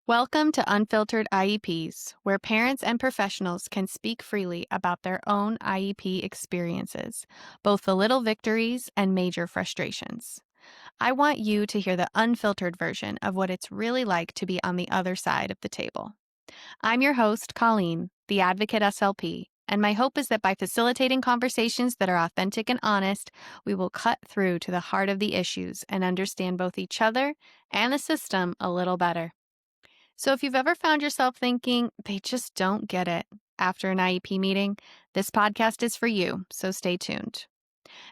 Welcome to Unfiltered IEPs, where parents and professionals can speak freely about their own IEP experiences, both the little victories and major frustrations. I want you to hear the unfiltered version of what it's really like to be on the other side of the table. I'm your host, Colleen, the Advocate SLP, and my hope is that by facilitating conversations that are authentic and honest, we will cut through to the heart of the issues and understand both each other and the system a little better. So if you've ever found yourself thinking, they just don't get it after an IEP meeting, this podcast is for you, so stay tuned.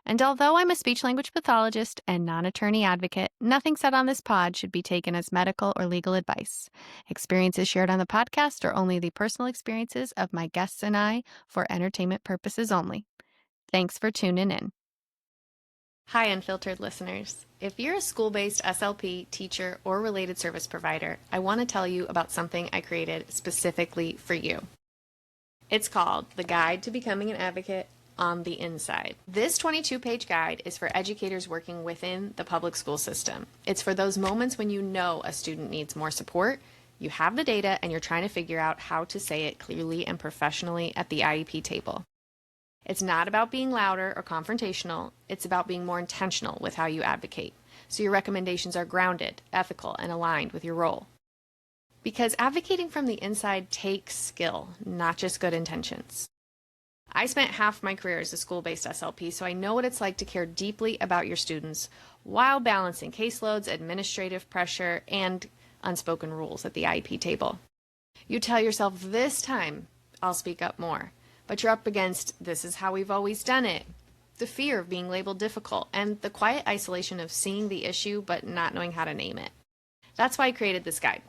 And although I'm a speech-language pathologist and non-attorney advocate, nothing said on this pod should be taken as medical or legal advice. Experiences shared on the podcast are only the personal experiences of my guests and I for entertainment purposes only. Thanks for tuning in. Hi, Unfiltered listeners. If you're a school-based SLP, teacher, or related service provider, I want to tell you about something I created specifically for you. It's called The Guide to Becoming an Advocate on the Inside. This 22-page guide is for educators working within the public school system. It's for those moments when you know a student needs more support, you have the data, and you're trying to figure out how to say it clearly and professionally at the IEP table. It's not about being louder or confrontational. It's about being more intentional with how you advocate, so your recommendations are grounded, ethical, and aligned with your role. Because advocating from the inside takes skill, not just good intentions. I spent half my career as a school-based SLP, so I know what it's like to care deeply about your students while balancing caseloads, administrative pressure, and unspoken rules at the IEP table. You tell yourself, this time, I'll speak up more. But you're up against, this is how we've always done it, the fear of being labeled difficult, and the quiet isolation of seeing the issue but not knowing how to name it. That's why I created this guide.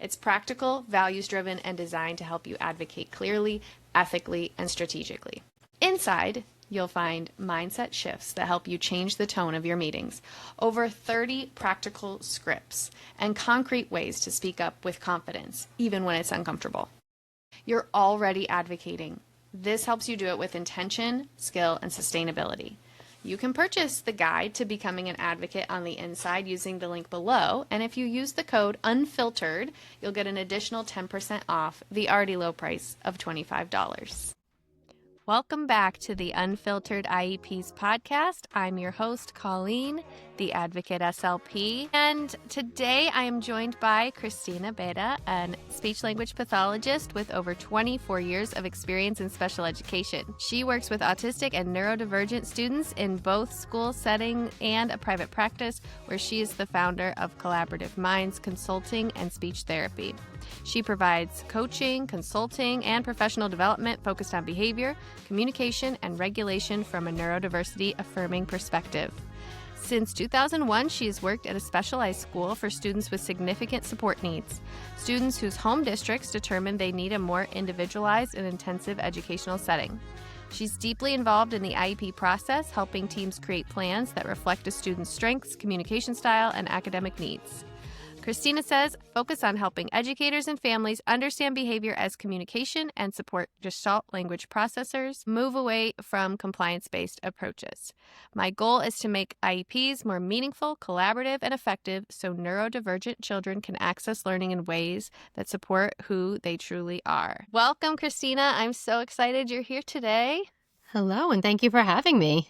It's practical, values-driven, and designed to help you advocate clearly, ethically, and strategically. Inside, you'll find mindset shifts that help you change the tone of your meetings, over 30 practical scripts, and concrete ways to speak up with confidence, even when it's uncomfortable. You're already advocating. This helps you do it with intention, skill, and sustainability. You can purchase the guide to becoming an advocate on the inside using the link below, and if you use the code UNFILTERED, you'll get an additional 10% off the already low price of $25. Welcome back to the Unfiltered IEPs podcast. I'm your host, Colleen, the Advocate SLP, and today I am joined by Christina Beta, a speech-language pathologist with over 24 years of experience in special education. She works with autistic and neurodivergent students in both school setting and a private practice, where she is the founder of Collaborative Minds Consulting and Speech Therapy. She provides coaching, consulting, and professional development focused on behavior, communication, and regulation from a neurodiversity affirming perspective. Since 2001, she has worked at a specialized school for students with significant support needs, students whose home districts determine they need a more individualized and intensive educational setting. She's deeply involved in the IEP process, helping teams create plans that reflect a student's strengths, communication style, and academic needs. Christina says, focus on helping educators and families understand behavior as communication and support Gestalt language processors, move away from compliance-based approaches. My goal is to make IEPs more meaningful, collaborative, and effective so neurodivergent children can access learning in ways that support who they truly are. Welcome, Christina. I'm so excited you're here today. Hello, and thank you for having me.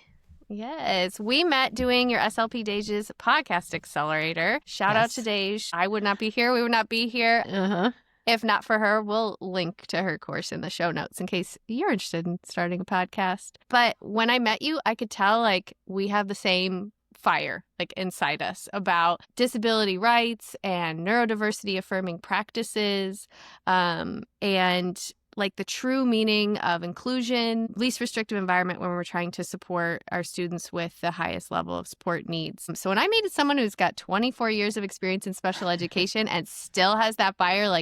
Yes, we met doing your SLP Deja's podcast accelerator. Shout out to Dej. I would not be here. We would not be here. If not for her. We'll link to her course in the show notes in case you're interested in starting a podcast. But when I met you, I could tell we have the same fire inside us about disability rights and neurodiversity affirming practices, and the true meaning of inclusion, least restrictive environment when we're trying to support our students with the highest level of support needs. So when I meet someone who's got 24 years of experience in special education and still has that fire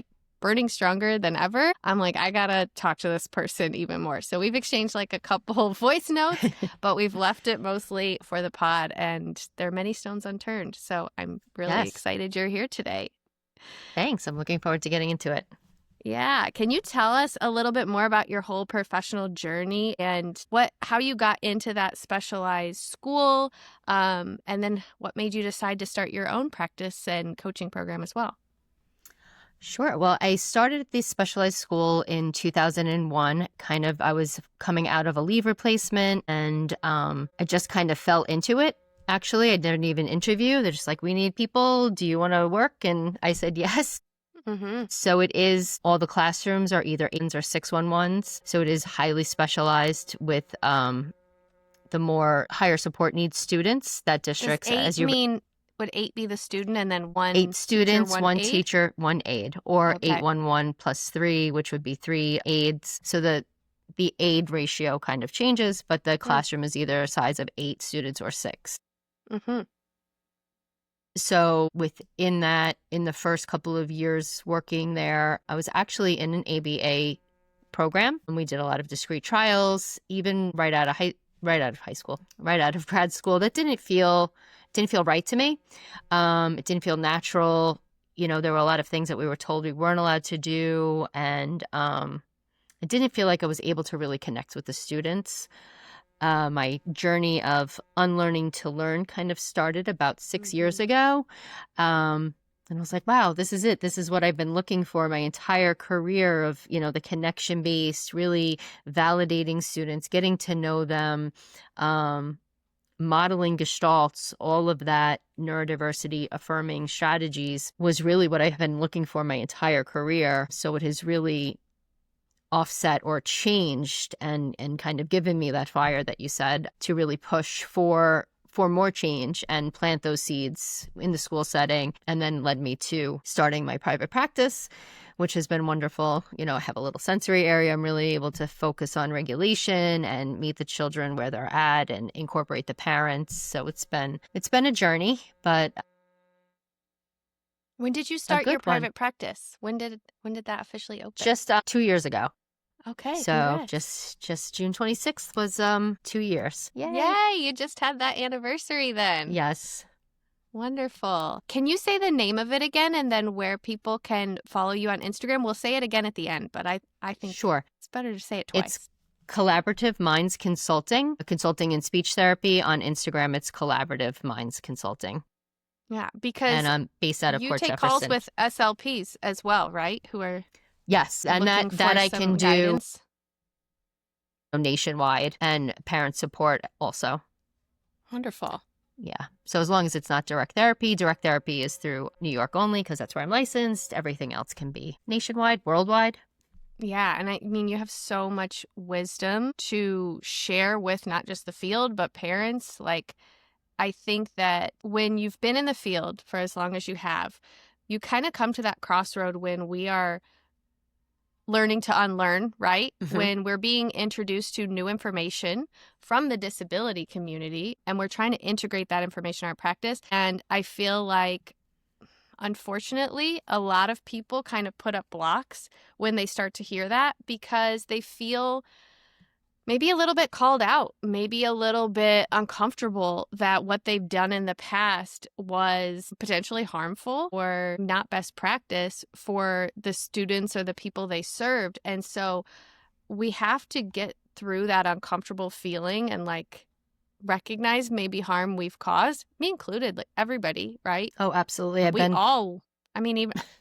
burning stronger than ever, I'm I gotta talk to this person even more. So we've exchanged a couple voice notes, but we've left it mostly for the pod, and there are many stones unturned. So I'm really excited you're here today. Thanks. I'm looking forward to getting into it. Yeah. Can you tell us a little bit more about your whole professional journey and how you got into that specialized school, and then what made you decide to start your own practice and coaching program as well? Sure. Well, I started at the specialized school in 2001. I was coming out of a leave replacement, and I just kind of fell into it. Actually, I didn't even interview. They're just like, we need people. Do you want to work? And I said yes. Mm-hmm. So it is, all the classrooms are either 8s or 611s. So it is highly specialized with the more higher support needs students. That Does districts, eight as you mean, would eight be the student and then 8 one teacher, students, one 1 aide? teacher, 1 aide, or Okay. 811 plus 3, which would be 3 aides. So the aide ratio kind of changes, but the classroom is either a size of 8 students or 6. Mm-hmm. So within that, in the first couple of years working there, I was actually in an ABA program, and we did a lot of discrete trials, even right out of grad school. That didn't feel right to me. It didn't feel natural. There were a lot of things that we were told we weren't allowed to do, and it didn't feel like I was able to really connect with the students. My journey of unlearning to learn kind of started about 6 years ago. And I was like, wow, this is it. This is what I've been looking for my entire career of, the connection based, really validating students, getting to know them, modeling gestalts, all of that neurodiversity affirming strategies was really what I've been looking for my entire career. So it has really offset or changed and kind of given me that fire that you said to really push for more change and plant those seeds in the school setting, and then led me to starting my private practice, which has been wonderful. I have a little sensory area. I'm really able to focus on regulation and meet the children where they're at and incorporate the parents. So it's been a journey, but When did you a start your good one. private practice? When did that officially open? Just 2 years ago. Okay, So congrats. just June 26th was 2 years. Yay. Yay, you just had that anniversary then. Yes. Wonderful. Can you say the name of it again and then where people can follow you on Instagram? We'll say it again at the end, but I think Sure. it's better to say it twice. It's Collaborative Minds Consulting, consulting in speech therapy. On Instagram, it's Collaborative Minds Consulting. Yeah, because And I'm based out of you Port take Jefferson. calls with SLPs as well, right? Who are Yes, and looking that for I some can guidance. do nationwide, and parent support also. Wonderful. Yeah. So as long as it's not direct therapy is through New York only because that's where I'm licensed. Everything else can be nationwide, worldwide. Yeah, and I mean, you have so much wisdom to share with not just the field, but parents. I think that when you've been in the field for as long as you have, you kind of come to that crossroad when we are learning to unlearn, right? Mm-hmm. When we're being introduced to new information from the disability community and we're trying to integrate that information in our practice. And I feel like, unfortunately, a lot of people kind of put up blocks when they start to hear that because they feel maybe a little bit called out, maybe a little bit uncomfortable that what they've done in the past was potentially harmful or not best practice for the students or the people they served. And so we have to get through that uncomfortable feeling and recognize maybe harm we've caused, me included, everybody, right? Oh, absolutely. Even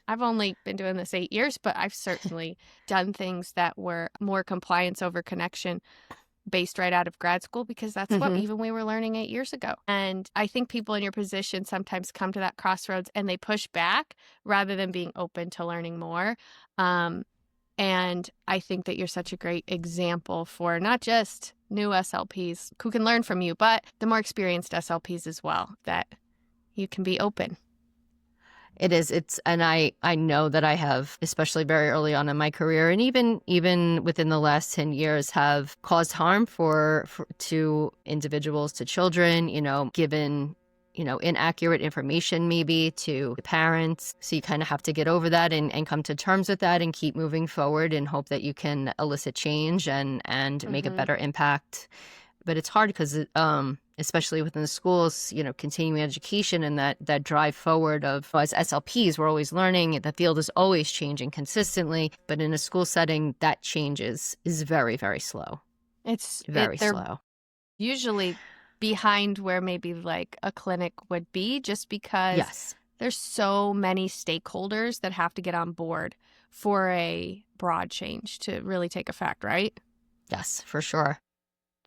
I've only been doing this 8 years, but I've certainly done things that were more compliance over connection based right out of grad school because that's what even we were learning 8 years ago. And I think people in your position sometimes come to that crossroads and they push back rather than being open to learning more. And I think that you're such a great example for not just new SLPs who can learn from you, but the more experienced SLPs as well, that you can be open. It is. And I know that I have, especially very early on in my career, and even within the last 10 years, have caused harm to individuals, to children, given, inaccurate information maybe to parents. So you kind of have to get over that and come to terms with that and keep moving forward and hope that you can elicit change and make a better impact. But it's hard because especially within the schools, continuing education and that drive forward of, as SLPs, we're always learning. The field is always changing consistently. But in a school setting, that change is very, very slow. It's very they're slow. Usually behind where maybe a clinic would be just because Yes. There's so many stakeholders that have to get on board for a broad change to really take effect, right? Yes, for sure.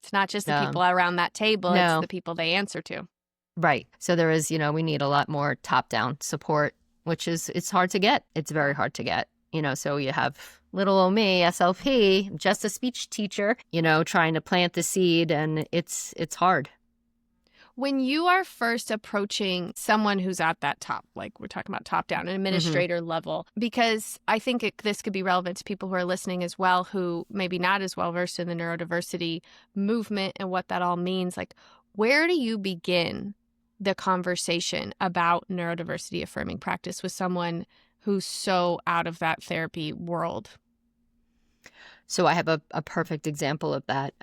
It's not just the Um, people around that table, it's no, the people they answer to. right. So there is, we need a lot more top-down support, which is, it's hard to get. It's very Yeah. hard to get. So you have little old me, SLP, just a speech teacher, trying to plant the seed, and it's hard. When you are first approaching someone who's at that top, like we're talking about top down, an Hmm. administrator level, because I think this could be relevant to people who are listening as well, who maybe not as well versed in the neurodiversity movement and what that all means. Like, where do you begin the conversation about neurodiversity affirming practice with someone who's so out of that therapy world? So I have a perfect example of that.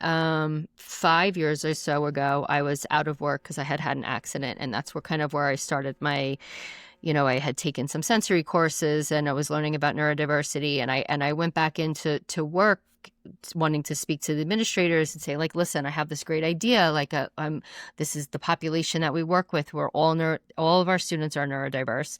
5 years or so ago, I was out of work because I had had an accident, and that's where I started my, I had taken some sensory courses and I was learning about neurodiversity, and I went back into work wanting to speak to the administrators and say, like, listen, I have this great idea. Like, this is the population that we work with. We're all of our students are neurodiverse.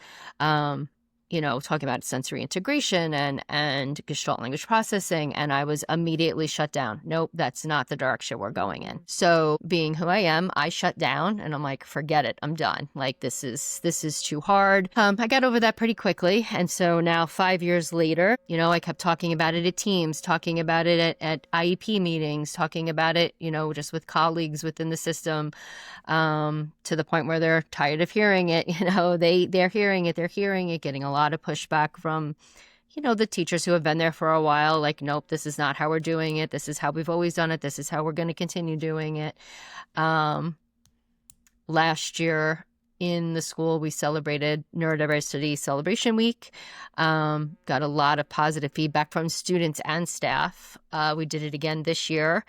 Talking about sensory integration and Gestalt language processing, and I was immediately shut down. Nope, that's not the direction we're going in. So being who I am, I shut down and I'm like, forget it, I'm done. Like, this is too hard. I got over that pretty quickly. And so now 5 years later, I kept talking about it at teams, talking about it at IEP meetings, talking about it, just with colleagues within the system, to the point where they're tired of hearing it. They're hearing it, getting a lot of pushback from, the teachers who have been there for a while, like, nope, this is not how we're doing it. This is how we've always done it. This is how we're going to continue doing it. Last year in the school, we celebrated Neurodiversity Celebration Week. Got a lot of positive feedback from students and staff. We did it again this year.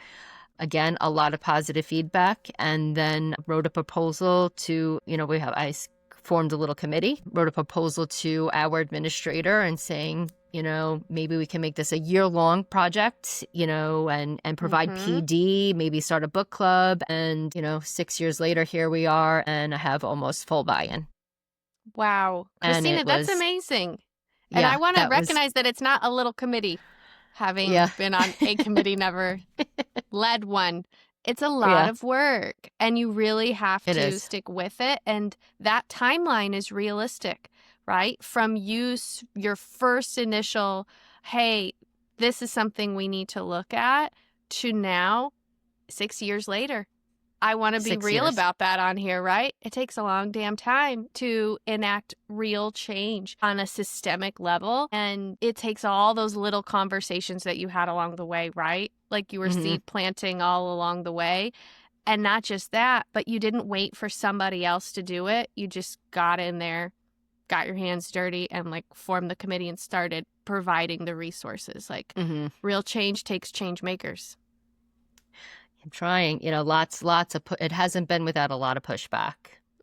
Again, a lot of positive feedback, and then wrote a proposal to, I formed a little committee, wrote a proposal to our administrator and saying, maybe we can make this a year-long project, and provide PD, maybe start a book club. And, 6 years later, here we are, and I have almost full buy-in. Wow. And Christina, it that's was, amazing. And I yeah, want to that was, recognize that it's not a little committee, having yeah, been on a committee, never led one. It's a lot yeah, of work, and you really have it to is. stick with it. And that timeline is realistic, right? From your first initial, hey, this is something we need to look at, to now, 6 years later. I want to be 6 real years. about that on here, right? It takes a long damn time to enact real change on a systemic level. And it takes all those little conversations that you had along the way, right? Like you were Hmm. seed planting all along the way. And not just that, but you didn't wait for somebody else to do it. You just got in there, got your hands dirty, and like formed the committee and started providing the resources. Like, Hmm. real change takes change makers. I'm trying, lots of, it hasn't been without a lot of pushback.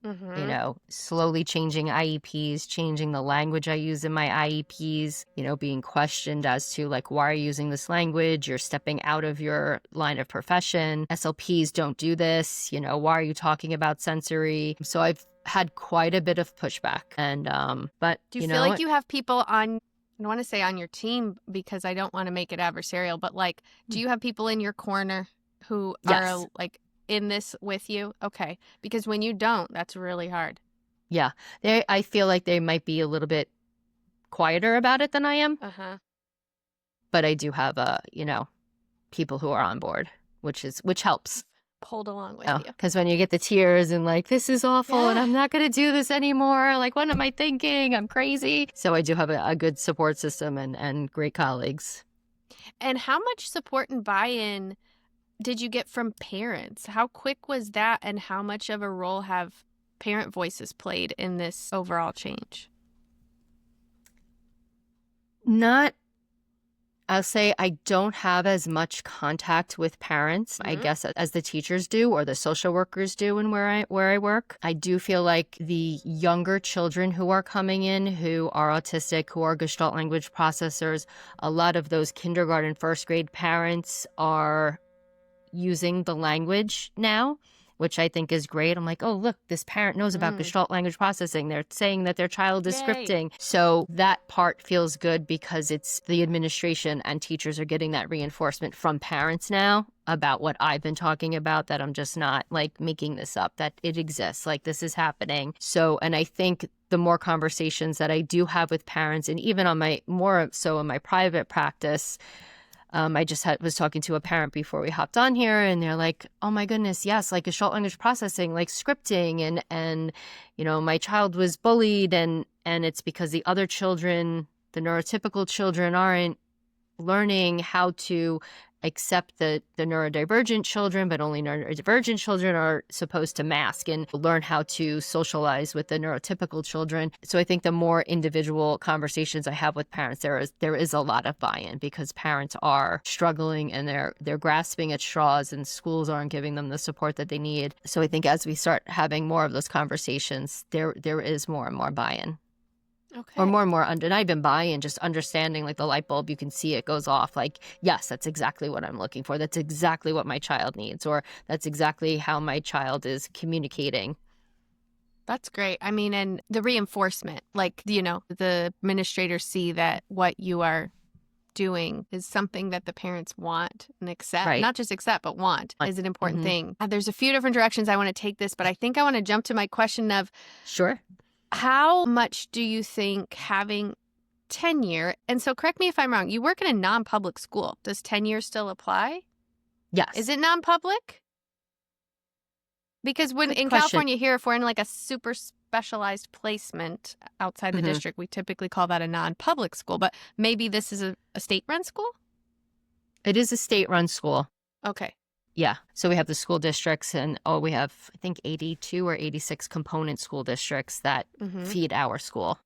Mm-hmm. Slowly changing IEPs, changing the language I use in my IEPs, being questioned as to, like, why are you using this language? You're stepping out of your line of profession. SLPs don't do this. Why are you talking about sensory? So I've had quite a bit of pushback. And, but, Do you feel like you have people on, I don't want to say on your team because I don't want to make it adversarial, but like, do you have people in your corner who are yes. like in this with you? Okay. Because when you don't, that's really hard. Yeah. I feel like they might be a little bit quieter about it than I am, Uh-huh. but I do have, people who are on board, which helps. Pulled along with Oh, you. because when you get the tears and like, this is awful and Yeah. I'm not going to do this anymore. Like, what am I thinking? I'm crazy. So I do have a good support system and great colleagues. And how much support and buy-in did you get from parents? How quick was that, and how much of a role have parent voices played in this overall change? Not, I'll say I don't have as much contact with parents, I guess, as the teachers do or the social workers do in where I work. I do feel like the younger children who are coming in, who are autistic, who are Gestalt language processors, a lot of those kindergarten, first grade parents are using the language now which I think is great. I'm like, oh, look, this parent knows about Gestalt language processing. They're saying that their child is Yay. scripting. So that part feels good because it's the administration and teachers are getting that reinforcement from parents now about what I've been talking about, that I'm just not like making this up, that it exists, like this is happening. So, and I think the more conversations that I do have with parents, and even on my more so in my private practice, I just was talking to a parent before we hopped on here, and they're like, "Oh my goodness, yes, like Gestalt language processing, like scripting, and you know, my child was bullied, and it's because the other children, the neurotypical children, aren't learning how to accept the neurodivergent children, but only neurodivergent children are supposed to mask and learn how to socialize with the neurotypical children." So I think the more individual conversations I have with parents, there is a lot of buy-in because parents are struggling and they're grasping at straws and schools aren't giving them the support that they need. So I think as we start having more of those conversations, there is more and more buy-in. Okay. Or more and more, not even buy-in, just understanding, like the light bulb, you can see it goes off. Like, yes, that's exactly what I'm looking for. That's exactly what my child needs, or that's exactly how my child is communicating. That's great. I mean, and the reinforcement, like, you know, the administrators see that what you are doing is something that the parents want and accept, Right. not just accept, but want is an important thing. There's a few different directions I want to take this, but I think I want to jump to my question of, Sure. how much do you think having tenure, and so correct me if I'm wrong, you work in a non-public school. Does tenure still apply? Yes. Is it non-public? Because when Good in question. California here, if we're in like a super specialized placement outside the district, we typically call that a non-public school. But maybe this is a state-run school? It is a state-run school. Okay. Yeah. So we have the school districts, and we have, I think, 82 or 86 component school districts that feed our school.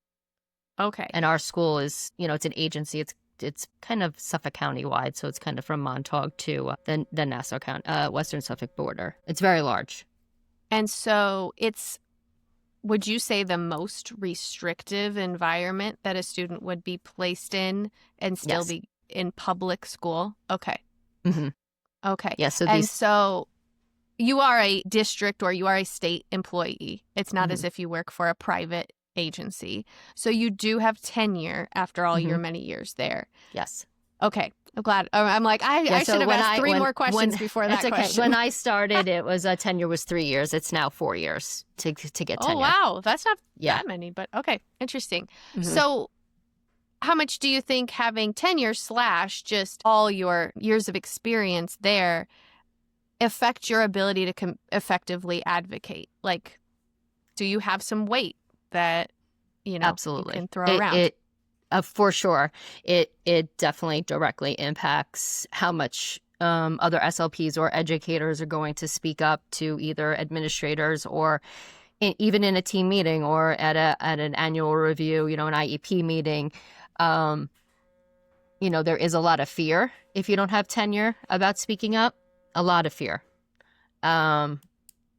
Okay. And our school is, you know, it's an agency. It's kind of Suffolk County wide, so it's kind of from Montauk to the Nassau County, Western Suffolk border. It's very large. And so it's, would you say, the most restrictive environment that a student would be placed in and still Yes. be in public school? Okay. Mm-hmm. Okay. Yeah. So And these. so you are a district or you are a state employee. It's not as if you work for a private agency. So you do have tenure after all your many years there. Yes. Okay. I'm glad. I'm like, I so should have when asked three more questions when- before that's that okay. question. When I started, it was tenure was 3 years. It's now 4 years to get tenure. Oh, wow. That's not Yeah. that many, but okay. Interesting. So how much do you think having tenure / just all your years of experience there affect your ability to effectively advocate? Like, do you have some weight that, you know, Absolutely. you can throw around? It for sure. It definitely directly impacts how much other SLPs or educators are going to speak up to either administrators or even in a team meeting or at an annual review, you know, an IEP meeting. You know, there is a lot of fear if you don't have tenure about speaking up. A lot of fear.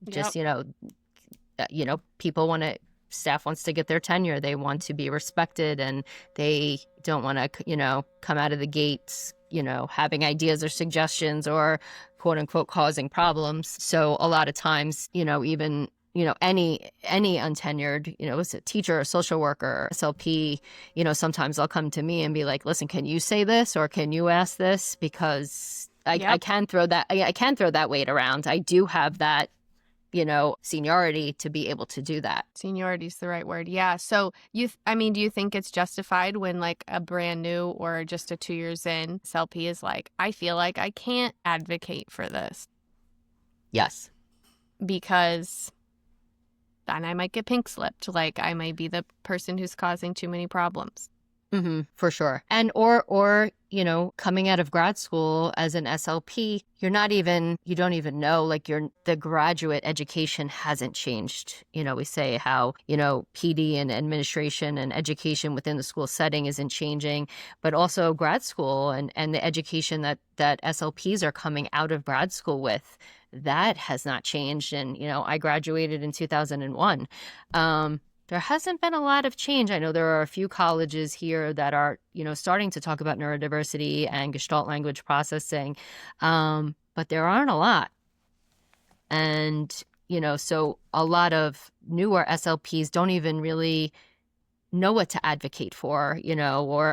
Just, you know, people want to. Staff wants to get their tenure. They want to be respected, and they don't want to, you know, come out of the gates, you know, having ideas or suggestions or quote unquote causing problems. So a lot of times, you know, even, you know, any untenured, you know, it's a teacher, a social worker, SLP, you know, sometimes they'll come to me and be like, listen, can you say this or can you ask this? Because I can throw that weight around. I do have that, you know, seniority to be able to do that. Seniority is the right word. Yeah. So I mean, do you think it's justified when like a brand new or just a 2 years in SLP is like, I feel like I can't advocate for this Yes. because then I might get pink slipped. Like I might be the person who's causing too many problems. For sure. And or you know, coming out of grad school as an SLP, you don't even know, like the graduate education hasn't changed. You know, we say how, you know, PD and administration and education within the school setting isn't changing, but also grad school and the education that SLPs are coming out of grad school with, that has not changed. And, you know, I graduated in 2001. There hasn't been a lot of change. I know there are a few colleges here that are, you know, starting to talk about neurodiversity and Gestalt language processing, but there aren't a lot. And, so a lot of newer SLPs don't even really know what to advocate for,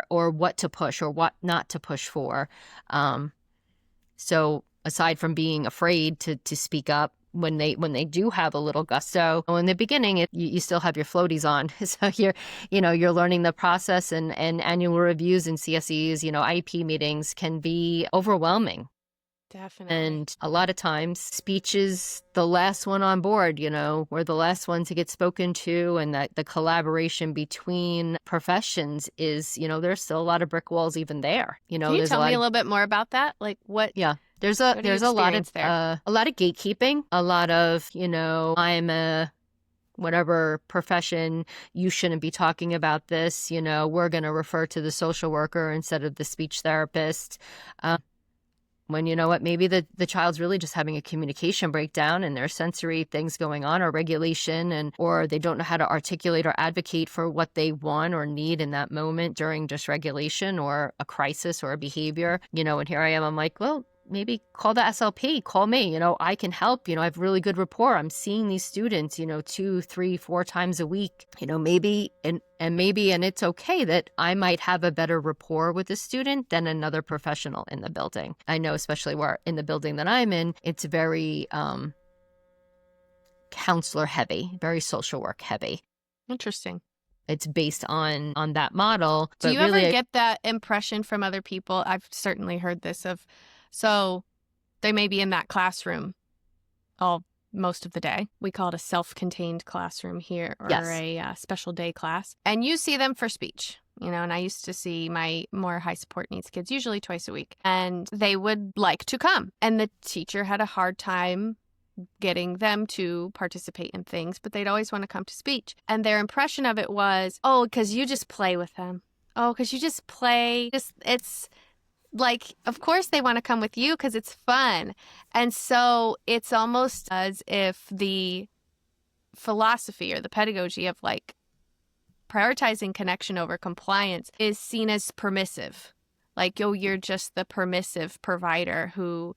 or what to push or what not to push for. So aside from being afraid to speak up when they do have a little gusto, in the beginning, you still have your floaties on. So you're learning the process, and annual reviews and CSEs, IEP meetings can be overwhelming. Definitely. And a lot of times speech is the last one on board, we're the last one to get spoken to, and that the collaboration between professions is, there's still a lot of brick walls even there. Can you There's tell a lot me a of, little bit more about that? Like what yeah, there's what do you a lot of experience there? a lot of gatekeeping, a lot of, I'm a whatever profession, you shouldn't be talking about this, we're going to refer to the social worker instead of the speech therapist. When you know what, maybe the child's really just having a communication breakdown and there's sensory things going on, or regulation, or they don't know how to articulate or advocate for what they want or need in that moment during dysregulation or a crisis or a behavior, and here I am, I'm like, well, maybe call the SLP, call me, I can help, I have really good rapport. I'm seeing these students, 2, 3, 4 times a week, maybe, and it's okay that I might have a better rapport with a student than another professional in the building. I know, especially where in the building that I'm in, it's very counselor heavy, very social work heavy. Interesting. It's based on that model. Do you really, ever get that impression from other people? I've certainly heard this so they may be in that classroom most of the day. We call it a self-contained classroom here, or yes. a special day class. And you see them for speech, and I used to see my more high support needs kids usually twice a week. And they would like to come. And the teacher had a hard time getting them to participate in things, but they'd always want to come to speech. And their impression of it was, oh, because you just play with them. Oh, because you just play. It's like, of course they want to come with you because it's fun. And so it's almost as if the philosophy or the pedagogy of like prioritizing connection over compliance is seen as permissive. Like, oh, you're just the permissive provider who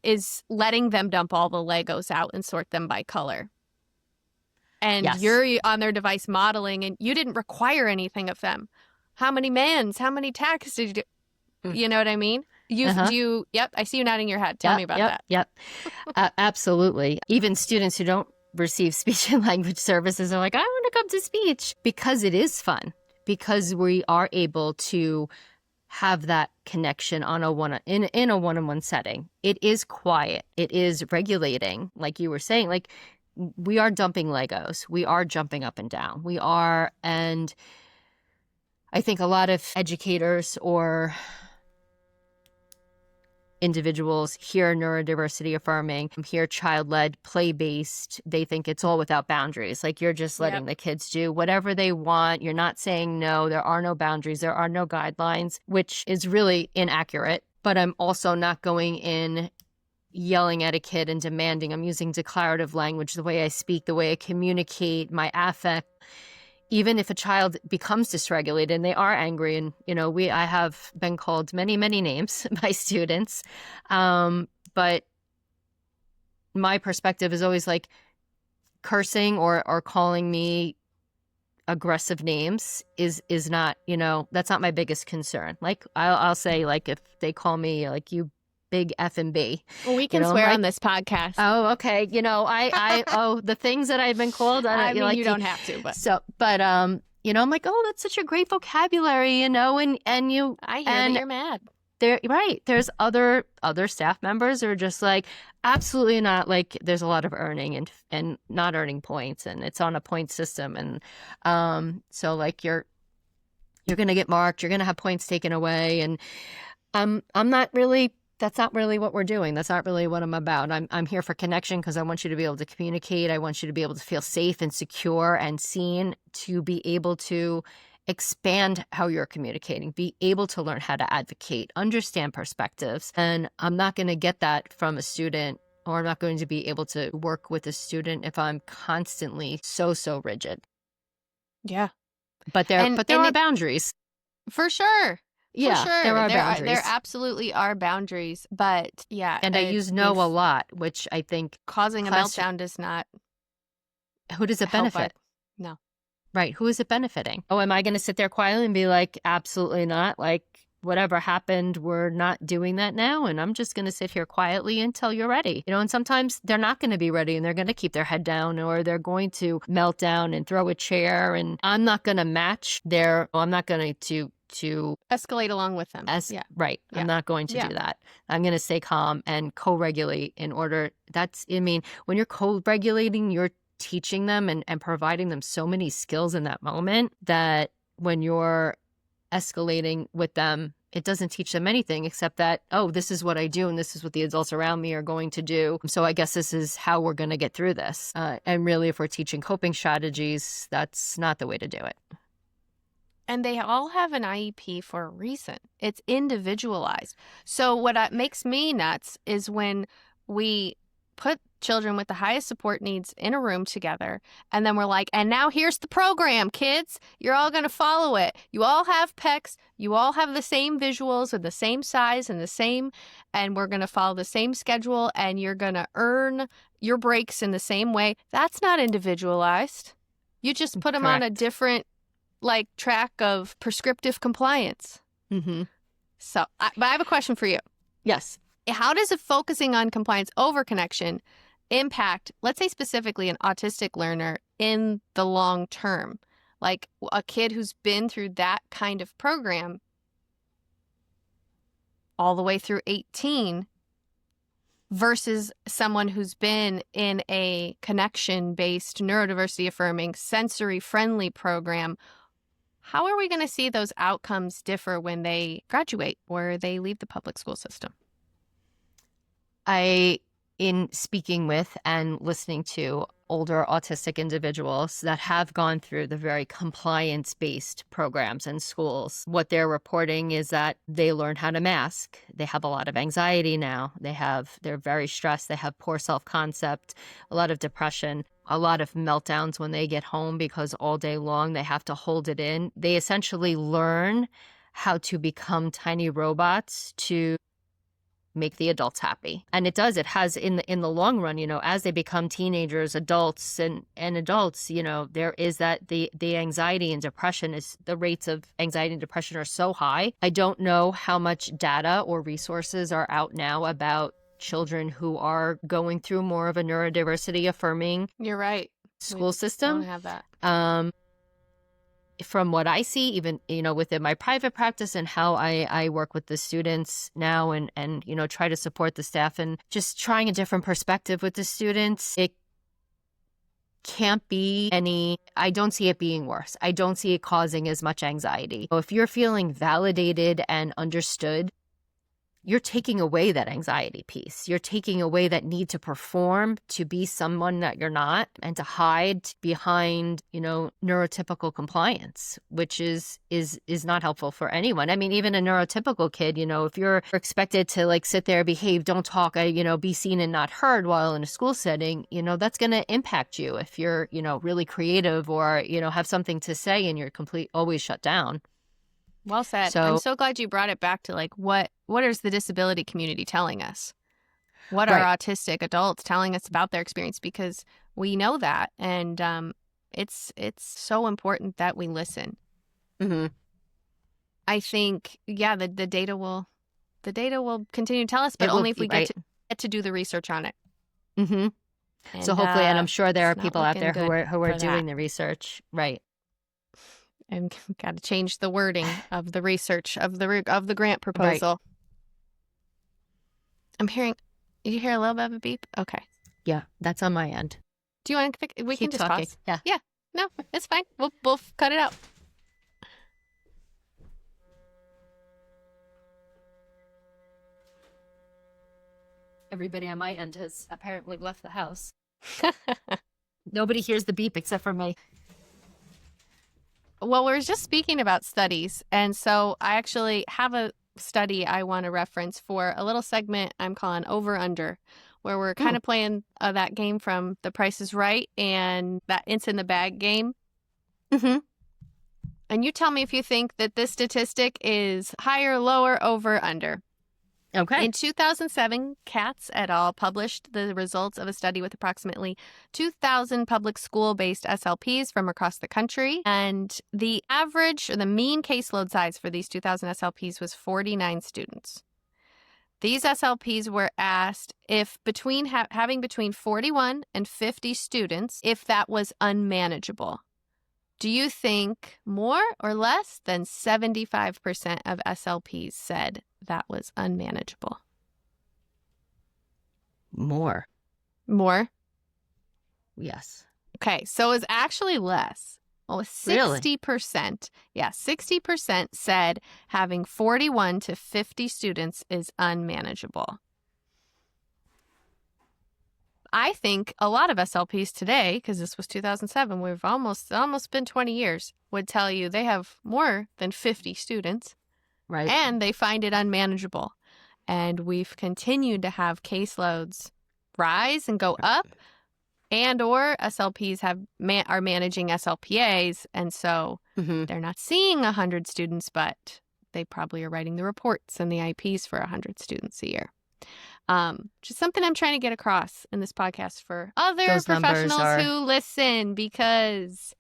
is letting them dump all the Legos out and sort them by color. And yes. You're on their device modeling, and you didn't require anything of them. How many how many tasks did you do? You know what I mean? Yep, I see you nodding your head. Tell me about that. Yep. Absolutely. Even students who don't receive speech and language services are like, I want to come to speech, because it is fun, because we are able to have that connection in a one-on-one setting. It is quiet. It is regulating. Like you were saying, like we are dumping Legos. We are jumping up and down. We are, and I think a lot of educators or individuals hear neurodiversity affirming, hear child-led, play-based. They think it's all without boundaries. Like you're just letting the kids do whatever they want. You're not saying no. There are no boundaries. There are no guidelines, which is really inaccurate. But I'm also not going in yelling at a kid and demanding. I'm using declarative language, the way I speak, the way I communicate, my affect. Even if a child becomes dysregulated and they are angry, and I have been called many, many names by students, but my perspective is always like cursing or calling me aggressive names is not, that's not my biggest concern. Like I'll say, like if they call me like you big F and B. Well, we can swear on this podcast. Oh, okay. The things that I've been called. I mean, like, you don't have to, but I'm like, oh, that's such a great vocabulary, and you. I hear that you're mad. There's other staff members who are just like, absolutely not. Like, there's a lot of earning and not earning points, and it's on a point system, and so like you're gonna get marked, you're gonna have points taken away, and I'm not really. That's not really what we're doing. That's not really what I'm about. I'm here for connection because I want you to be able to communicate. I want you to be able to feel safe and secure and seen, to be able to expand how you're communicating, be able to learn how to advocate, understand perspectives. And I'm not going to get that from a student, or I'm not going to be able to work with a student if I'm constantly so rigid. Yeah. But there are boundaries. For sure. For Yeah, there sure. are There boundaries. absolutely are boundaries, but yeah, And I use no a lot, which I think causing a class meltdown does not who does it help. benefit? No. Right. Who is it benefiting? Oh, am I going to sit there quietly and be like, absolutely not? Like, whatever happened, we're not doing that now. And I'm just going to sit here quietly until you're ready. And sometimes they're not going to be ready and they're going to keep their head down or they're going to melt down and throw a chair. And I'm not going to match I'm not going to Escalate along with them. as Yeah. right. Yeah. I'm not going to Yeah. do that. I'm going to stay calm and co-regulate in order. When you're co-regulating, you're teaching them and providing them so many skills in that moment that when you're escalating with them, it doesn't teach them anything except that, oh, this is what I do and this is what the adults around me are going to do. So I guess this is how we're going to get through this. And really, if we're teaching coping strategies, that's not the way to do it. And they all have an IEP for a reason. It's individualized. So what makes me nuts is when we put children with the highest support needs in a room together, and then we're like, and now here's the program, kids. You're all going to follow it. You all have PECs. You all have the same visuals and the same size and we're going to follow the same schedule, and you're going to earn your breaks in the same way. That's not individualized. You just put them on a different track of prescriptive compliance. Mm-hmm. So, but I have a question for you. Yes. How does focusing on compliance over connection impact, let's say specifically an autistic learner in the long term? Like a kid who's been through that kind of program all the way through 18 versus someone who's been in a connection-based, neurodiversity affirming, sensory-friendly program. How are we going to see those outcomes differ when they graduate or they leave the public school system? In speaking with and listening to older autistic individuals that have gone through the very compliance-based programs in schools, what they're reporting is that they learn how to mask. They have a lot of anxiety now. They're very stressed. They have poor self-concept, a lot of depression, a lot of meltdowns when they get home because all day long they have to hold it in. They essentially learn how to become tiny robots to make the adults happy. And it has in the long run, as they become teenagers, adults and adults, there is that the anxiety and depression the rates of anxiety and depression are so high. I don't know how much data or resources are out now about children who are going through more of a neurodiversity affirming You're right. school system. Don't have that. From what I see, even, within my private practice and how I work with the students now and try to support the staff and just trying a different perspective with the students, it can't be I don't see it being worse. I don't see it causing as much anxiety. If you're feeling validated and understood, you're taking away that anxiety piece. You're taking away that need to perform, to be someone that you're not, and to hide behind, neurotypical compliance, which is not helpful for anyone. I mean, even a neurotypical kid, if you're expected to sit there, behave, don't talk, be seen and not heard while in a school setting, that's going to impact you if you're, really creative or, have something to say and you're always shut down. Well said. So, I'm so glad you brought it back to what is the disability community telling us? What are autistic adults telling us about their experience? Because we know that, and it's so important that we listen. Mm-hmm. I think, the data will continue to tell us, but only if we get to do the research on it. Mm-hmm. And, so hopefully, and I'm sure there are people out there who are doing the research, right? And got to change the wording of the research of the grant proposal. Right. I'm hearing. Did you hear a little bit of a beep? Okay. Yeah, that's on my end. Do you want to? We Keep can just talking. pause. Yeah. Yeah. No, it's fine. We'll cut it out. Everybody on my end has apparently left the house. Nobody hears the beep except for me. Well, we're just speaking about studies, and so I actually have a study I want to reference for a little segment I'm calling Over Under, where we're kind of playing that game from The Price is Right and that It's in the Bag game. Mm-hmm. And you tell me if you think that this statistic is higher, lower, over, under. Okay. In 2007, Katz et al. Published the results of a study with approximately 2,000 public school-based SLPs from across the country. And the average, or the mean caseload size for these 2,000 SLPs was 49 students. These SLPs were asked if having between 41 and 50 students, if that was unmanageable. Do you think more or less than 75% of SLPs said that was unmanageable? More. More? Yes. Okay, so it's actually less. Well, Really? 60%. Yeah, 60% said having 41 to 50 students is unmanageable. I think a lot of SLPs today, because this was 2007, we've almost been 20 years, would tell you they have more than 50 students. Right. And they find it unmanageable. And we've continued to have caseloads rise and go up, and or SLPs are managing SLPAs, and so they're not seeing 100 students, but they probably are writing the reports and the IEPs for 100 students a year. Just something I'm trying to get across in this podcast for other Those professionals who listen, because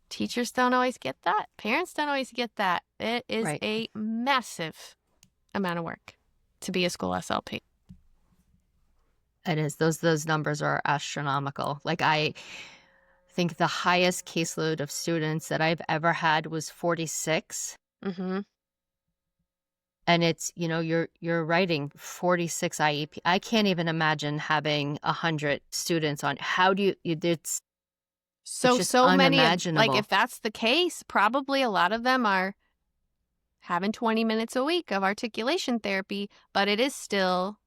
teachers don't always get that. Parents don't always get that. It is a massive amount of work to be a school SLP. It is. Those numbers are astronomical. Like, I think the highest caseload of students that I've ever had was 46. Mm-hmm. And it's, you're writing 46 IEP. I can't even imagine having 100 students on. How do it's so just many unimaginable. if that's the case, probably a lot of them are having 20 minutes a week of articulation therapy, but it is still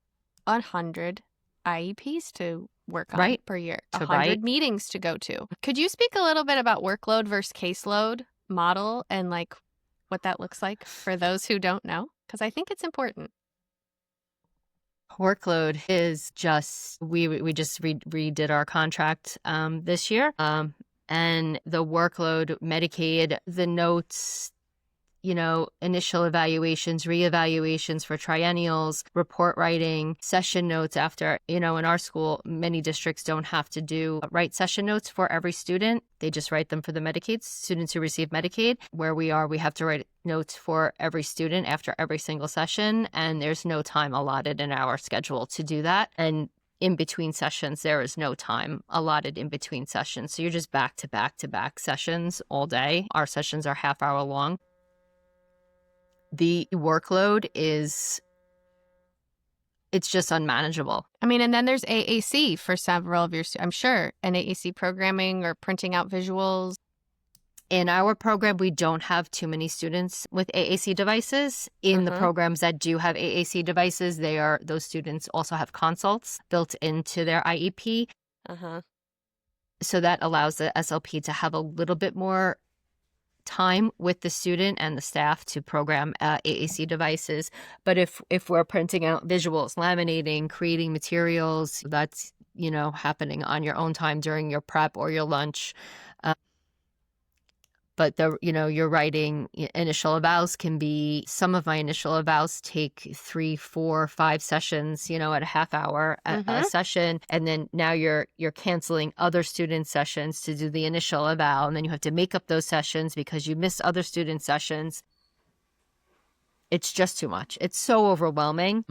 100 IEPs to work on per year, 100 meetings to go to. Could you speak a little bit about workload versus caseload model and like what that looks like for those who don't know? Because I think it's important. Workload is just, we just redid our contract this year. And the workload, Medicaid, the notes, initial evaluations, reevaluations for triennials, report writing, session notes after, in our school, many districts don't have to write session notes for every student. They just write them for the Medicaid students who receive Medicaid. Where we are, we have to write notes for every student after every single session, and there's no time allotted in our schedule to do that. And in between sessions, there is no time allotted in between sessions. So you're just back to back to back sessions all day. Our sessions are half-hour long. The workload it's just unmanageable. I mean, and then there's AAC for several of your, I'm sure, and AAC programming or printing out visuals. In our program, we don't have too many students with AAC devices. In the programs that do have AAC devices, those students also have consults built into their IEP. So that allows the SLP to have a little bit more time with the student and the staff to program AAC devices. But if we're printing out visuals, laminating, creating materials, that's, happening on your own time during your prep or your lunch. But you're writing initial evals some of my initial evals take 3, 4, 5 sessions, at a half hour a session. And then now you're canceling other student sessions to do the initial eval. And then you have to make up those sessions because you missed other student sessions. It's just too much. It's so overwhelming.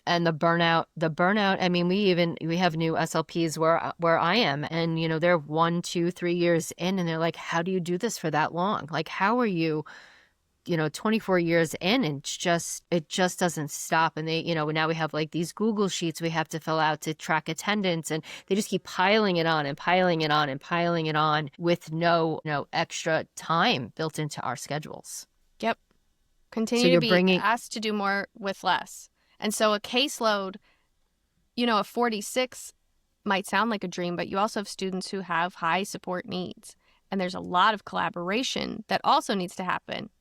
And the burnout, I mean, we have new SLPs where I am, and, they're 1, 2, 3 years in, and they're like, how do you do this for that long? Like, how are you, 24 years in, and it just doesn't stop. And they, now we have like these Google Sheets we have to fill out to track attendance, and they just keep piling it on and piling it on and piling it on with no extra time built into our schedules. Yep. Continue to be asked to do more with less. And so a caseload, of 46 might sound like a dream, but you also have students who have high support needs. And there's a lot of collaboration that also needs to happen.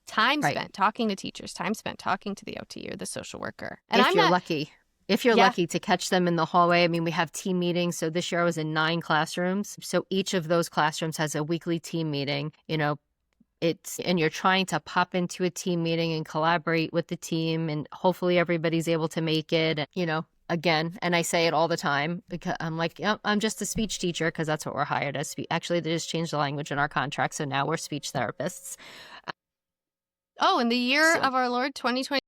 Time spent talking to teachers, time spent talking to the OT or the social worker. And if you're lucky. if you're Yeah. lucky to catch them in the hallway. I mean, we have team meetings. So this year I was in 9 classrooms. So each of those classrooms has a weekly team meeting, and you're trying to pop into a team meeting and collaborate with the team, and hopefully everybody's able to make it, again, and I say it all the time because I'm like, I'm just a speech teacher because that's what we're hired as. Actually, they just changed the language in our contract. So now we're speech therapists. Oh, in the year So of our Lord 2020.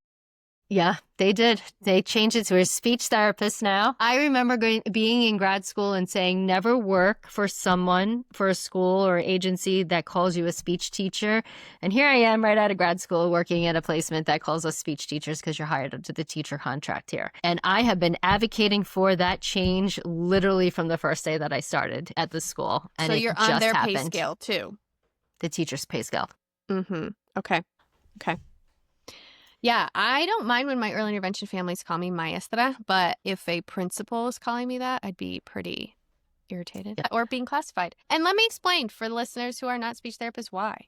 yeah, they did. They changed it to a speech therapist now. I remember being in grad school and saying, never work for a school or agency that calls you a speech teacher. And here I am right out of grad school working at a placement that calls us speech teachers because you're hired under the teacher contract here. And I have been advocating for that change literally from the first day that I started at the school. And So it you're just on their happened. pay scale too. The teacher's pay scale. Mm-hmm. Okay. Yeah, I don't mind when my early intervention families call me maestra, but if a principal is calling me that, I'd be pretty irritated or being classified. And let me explain for the listeners who are not speech therapists why.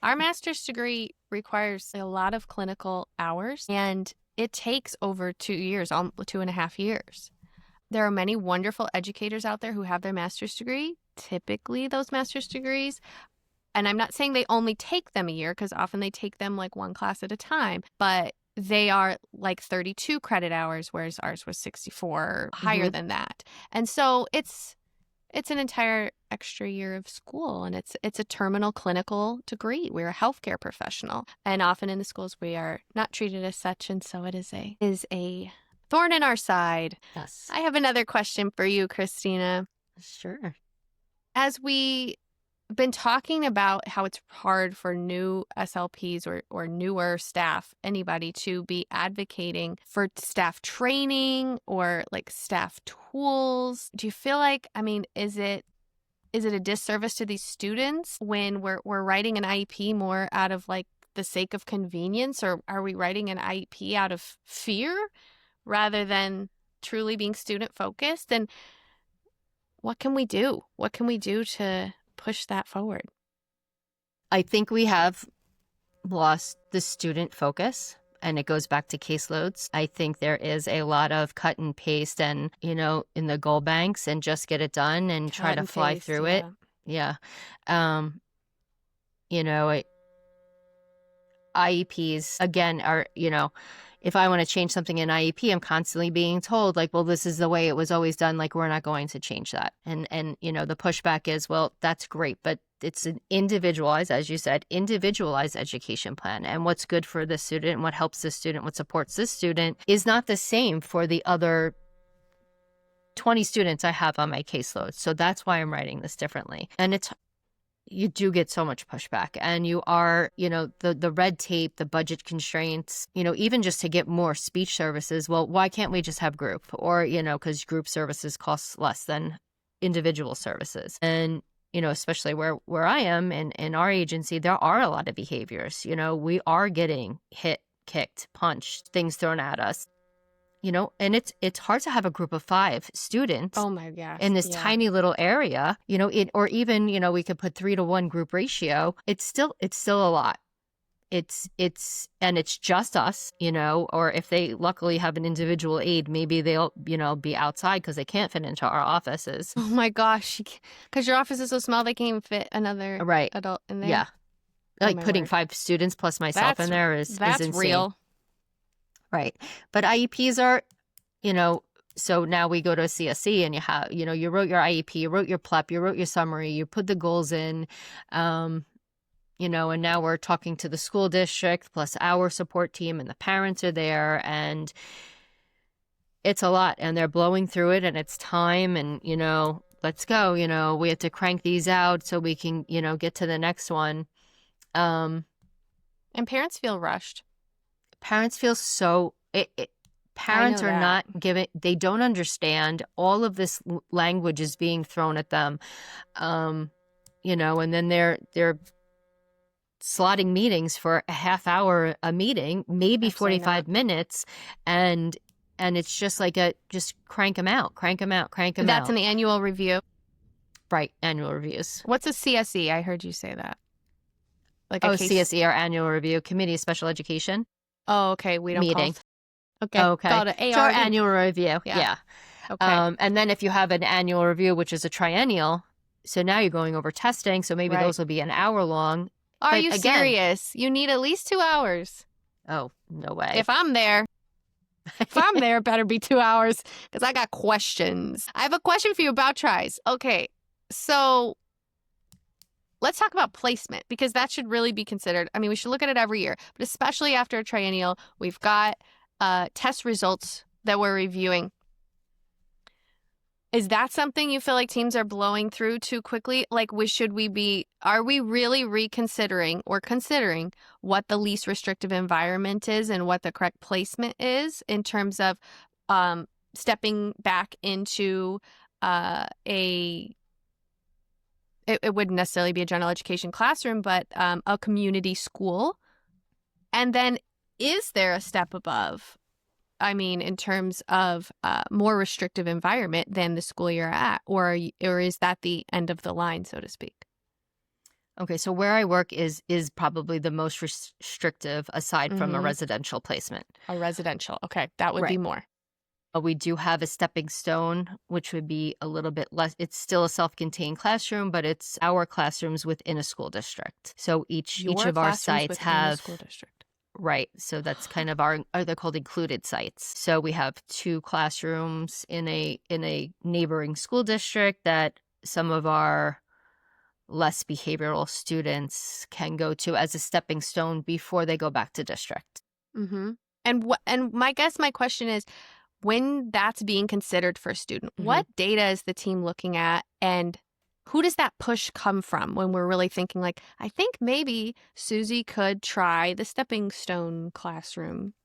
Our master's degree requires a lot of clinical hours, and it takes over 2 years, 2.5 years. There are many wonderful educators out there who have their master's degree. Typically, those master's degrees, and I'm not saying they only take them a year because often they take them like one class at a time, but they are like 32 credit hours, whereas ours was 64, higher than that. And so it's an entire extra year of school, and it's a terminal clinical degree. We're a healthcare professional, and often in the schools we are not treated as such, and so it is a thorn in our side. Yes. I have another question for you, Christina. Sure. As we been talking about how it's hard for new SLPs or newer staff, anybody, to be advocating for staff training or like staff tools. Do you feel like, is it a disservice to these students when we're writing an IEP more out of like the sake of convenience, or are we writing an IEP out of fear rather than truly being student focused? And what can we do? What can we do to push that forward? I think we have lost the student focus, and it goes back to caseloads. I think there is a lot of cut and paste and, in the goal banks and just get it done and try to fly through it. Yeah. IEPs, again, are, if I want to change something in IEP, I'm constantly being told like, well, this is the way it was always done. Like, we're not going to change that. And the pushback is, well, that's great, but it's an individualized, as you said, individualized education plan. And what's good for the student, what helps the student, what supports this student is not the same for the other 20 students I have on my caseload. So that's why I'm writing this differently. And you do get so much pushback, and you are, the red tape, the budget constraints, even just to get more speech services. Well, why can't we just have group? Or, because group services cost less than individual services. And, especially where I am in our agency, there are a lot of behaviors. We are getting hit, kicked, punched, things thrown at us. And it's hard to have a group of 5 students. Oh my gosh. In this tiny little area, or even, we could put 3-to-1 group ratio. It's still a lot. It's just us, or if they luckily have an individual aide, maybe they'll, be outside because they can't fit into our offices. Oh my gosh. Because your office is so small, they can't even fit another adult in there. Yeah. Like putting 5 students plus myself in there is insane. Real. Right. But IEPs are, so now we go to a CSE and you have, you wrote your IEP, you wrote your PLEP, you wrote your summary, you put the goals in, and now we're talking to the school district plus our support team, and the parents are there, and it's a lot, and they're blowing through it, and it's time, and, let's go, we have to crank these out so we can, get to the next one. And parents feel rushed. Parents feel parents are not giving, they don't understand all of this language is being thrown at them, and then they're slotting meetings for a half hour a meeting, maybe 45 minutes, and it's just like just crank them out. That's an annual review. Right, annual reviews. What's a CSE? I heard you say that. CSE, our annual review, Committee of Special Education. Oh, okay. We don't meeting. Okay. Okay. Called an So our ARV. annual review. Yeah. Yeah. Okay. And then if you have an annual review, which is a triennial, so now you're going over testing. So maybe Right. those will be an hour long. Are But you again, serious? You need at least 2 hours. oh, no way. If I'm there, it better be 2 hours because I got questions. I have a question for you about tries. Okay. So let's talk about placement because that should really be considered. I mean, we should look at it every year, but especially after a triennial, we've got test results that we're reviewing. Is that something you feel like teams are blowing through too quickly? Like, are we really reconsidering or considering what the least restrictive environment is and what the correct placement is in terms of stepping back into it wouldn't necessarily be a general education classroom, but a community school? And then is there a step above? I mean, in terms of more restrictive environment than the school you're at, or is that the end of the line, so to speak? Okay, so where I work is probably the most restrictive aside from a residential placement. A residential. Okay, that would be Right. more. We do have a stepping stone, which would be a little bit less. It's still a self-contained classroom, but it's our classrooms within a school district. So each Your of our classrooms sites within a have school district. right. So that's kind of they're called included sites. So we have 2 classrooms in a neighboring school district that some of our less behavioral students can go to as a stepping stone before they go back to district. Mm-hmm. And my question is, when that's being considered for a student, what data is the team looking at, and who does that push come from when we're really thinking like, I think maybe Susie could try the stepping stone classroom?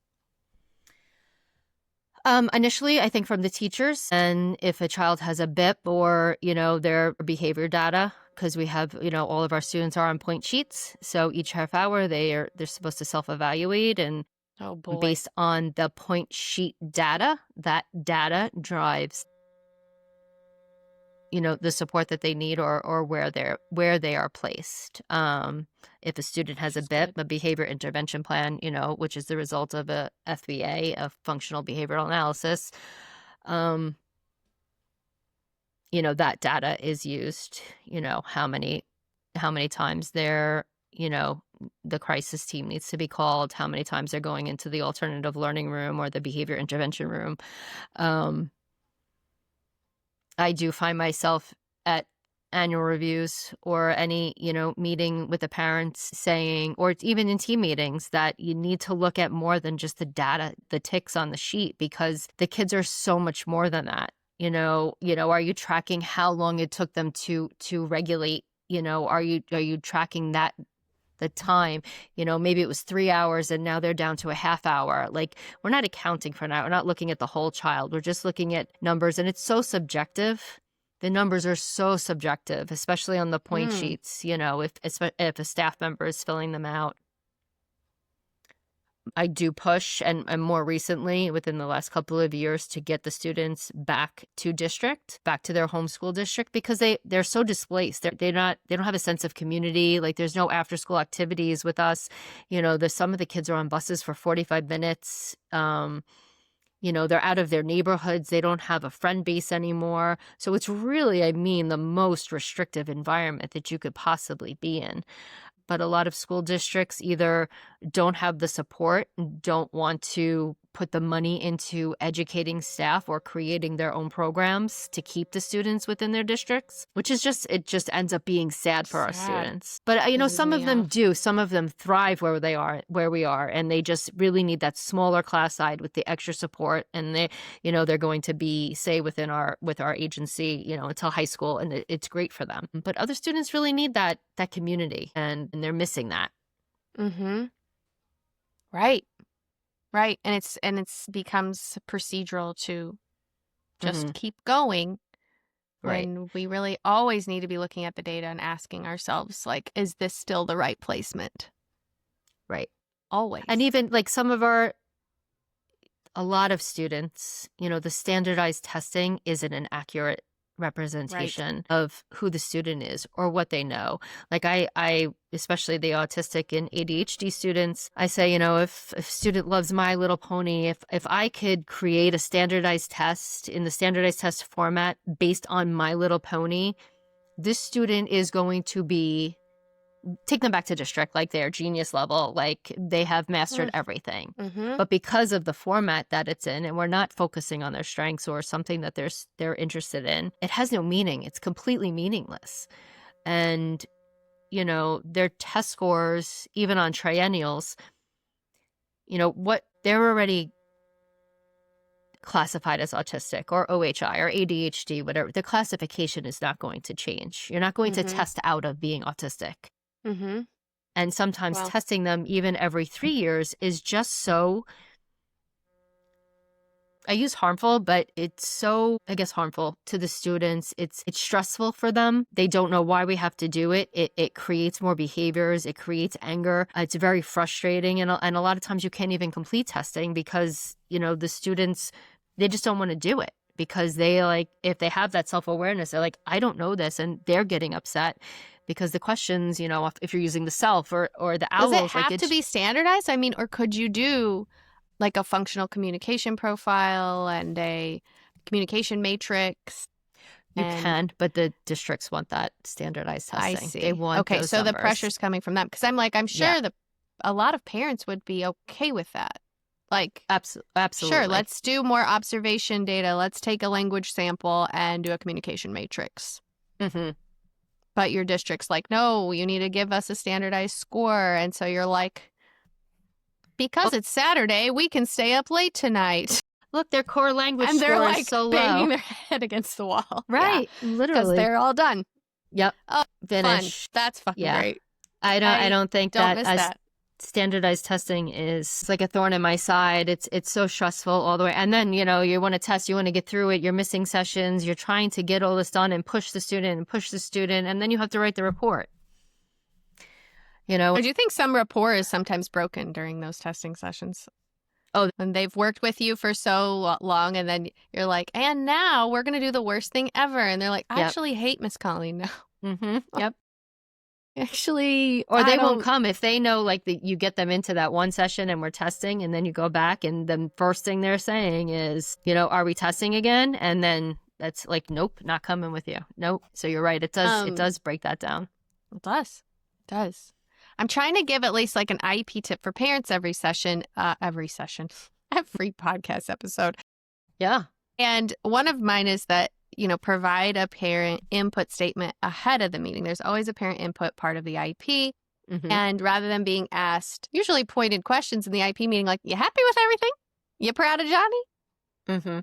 Initially, I think from the teachers, and if a child has a BIP or, their behavior data, because we have, all of our students are on point sheets. So each half hour they're supposed to self-evaluate, and Oh boy. based on the point sheet data, that data drives, the support that they need or where they are placed. If a student has a BIP, a behavior intervention plan, which is the result of a FBA, a functional behavioral analysis, that data is used, how many times the crisis team needs to be called, how many times they're going into the alternative learning room or the behavior intervention room. I do find myself at annual reviews or any, meeting with the parents saying, or even in team meetings, that you need to look at more than just the data, the ticks on the sheet, because the kids are so much more than that. Are you tracking how long it took them to regulate? Are you tracking that the time? Maybe it was 3 hours and now they're down to a half hour. Like, we're not accounting for that. We're not looking at the whole child. We're just looking at numbers, and it's so subjective. The numbers are so subjective, especially on the point sheets, if a staff member is filling them out. I do push, and more recently, within the last couple of years, to get the students back to their home school district, because they're so displaced. They don't have a sense of community. Like, there's no after school activities with us. Some of the kids are on buses for 45 minutes. They're out of their neighborhoods. They don't have a friend base anymore. So it's really, the most restrictive environment that you could possibly be in. But a lot of school districts either don't have the support, don't want to put the money into educating staff or creating their own programs to keep the students within their districts, which is it just ends up being sad for our students. But, some of them do. Some of them thrive where we are, and they just really need that smaller class size with the extra support. And they're going to be, say, with our agency, until high school, and it's great for them. But other students really need that community, and they're missing that. Mm-hmm. Right. Right. And it's becomes procedural to just keep going, when we really always need to be looking at the data and asking ourselves, like, is this still the right placement? Right. Always. And even like a lot of students, the standardized testing isn't an accurate representation of who the student is or what they know. Like I especially the autistic and ADHD students, I say, if a student loves My Little Pony, if I could create a standardized test in the standardized test format based on My Little Pony, this student is going to be take them back to district, like they're genius level, like they have mastered everything. Mm-hmm. But because of the format that it's in, and we're not focusing on their strengths or something that they're interested in, it has no meaning. It's completely meaningless. And, their test scores, even on triennials, what they're already classified as autistic or OHI or ADHD, whatever. The classification is not going to change. You're not going to test out of being autistic. Mm-hmm. And sometimes testing them even every 3 years is just so, I use harmful, but it's so, I guess, harmful to the students. It's stressful for them. They don't know why we have to do it. It creates more behaviors. It creates anger. It's very frustrating. And a lot of times you can't even complete testing because, the students, they just don't want to do it because they if they have that self-awareness, they're like, I don't know this. And they're getting upset. Because the questions, if you're using the self or the owls. Does it have to be standardized? I mean, or could you do like a functional communication profile and a communication matrix? You can, but the districts want that standardized testing. I see. They want okay, those so numbers. The pressure's coming from them. Because I'm sure that a lot of parents would be okay with that. Like, absolutely. Sure, let's do more observation data. Let's take a language sample and do a communication matrix. Mm-hmm. But your district's like, no, you need to give us a standardized score. And so you're like, because it's Saturday, we can stay up late tonight. Look, their core language and they're score like is so banging low. their head against the wall. Right, literally. Because they're all done. Yep. Oh, Finish. Fun. That's fucking great. I don't think don't that miss as that. Standardized testing is like a thorn in my side. It's so stressful all the way. And then, you want to test, you want to get through it. You're missing sessions. You're trying to get all this done and push the student. And then you have to write the report. I do think some rapport is sometimes broken during those testing sessions. Oh, and they've worked with you for so long. And then you're like, and now we're going to do the worst thing ever. And they're like, I actually hate Miss Colleen now. Mm-hmm. Yep. Actually, or they won't come if they know you get them into that one session and we're testing and then you go back and the first thing they're saying is, are we testing again? And then that's like, nope, not coming with you. Nope. So you're right. It does break that down. It does. I'm trying to give at least like an IEP tip for parents every podcast episode. Yeah. And one of mine is that, provide a parent input statement ahead of the meeting. There's always a parent input part of the IEP. Mm-hmm. And rather than being asked usually pointed questions in the IEP meeting, like, you happy with everything? You proud of Johnny? Mm-hmm.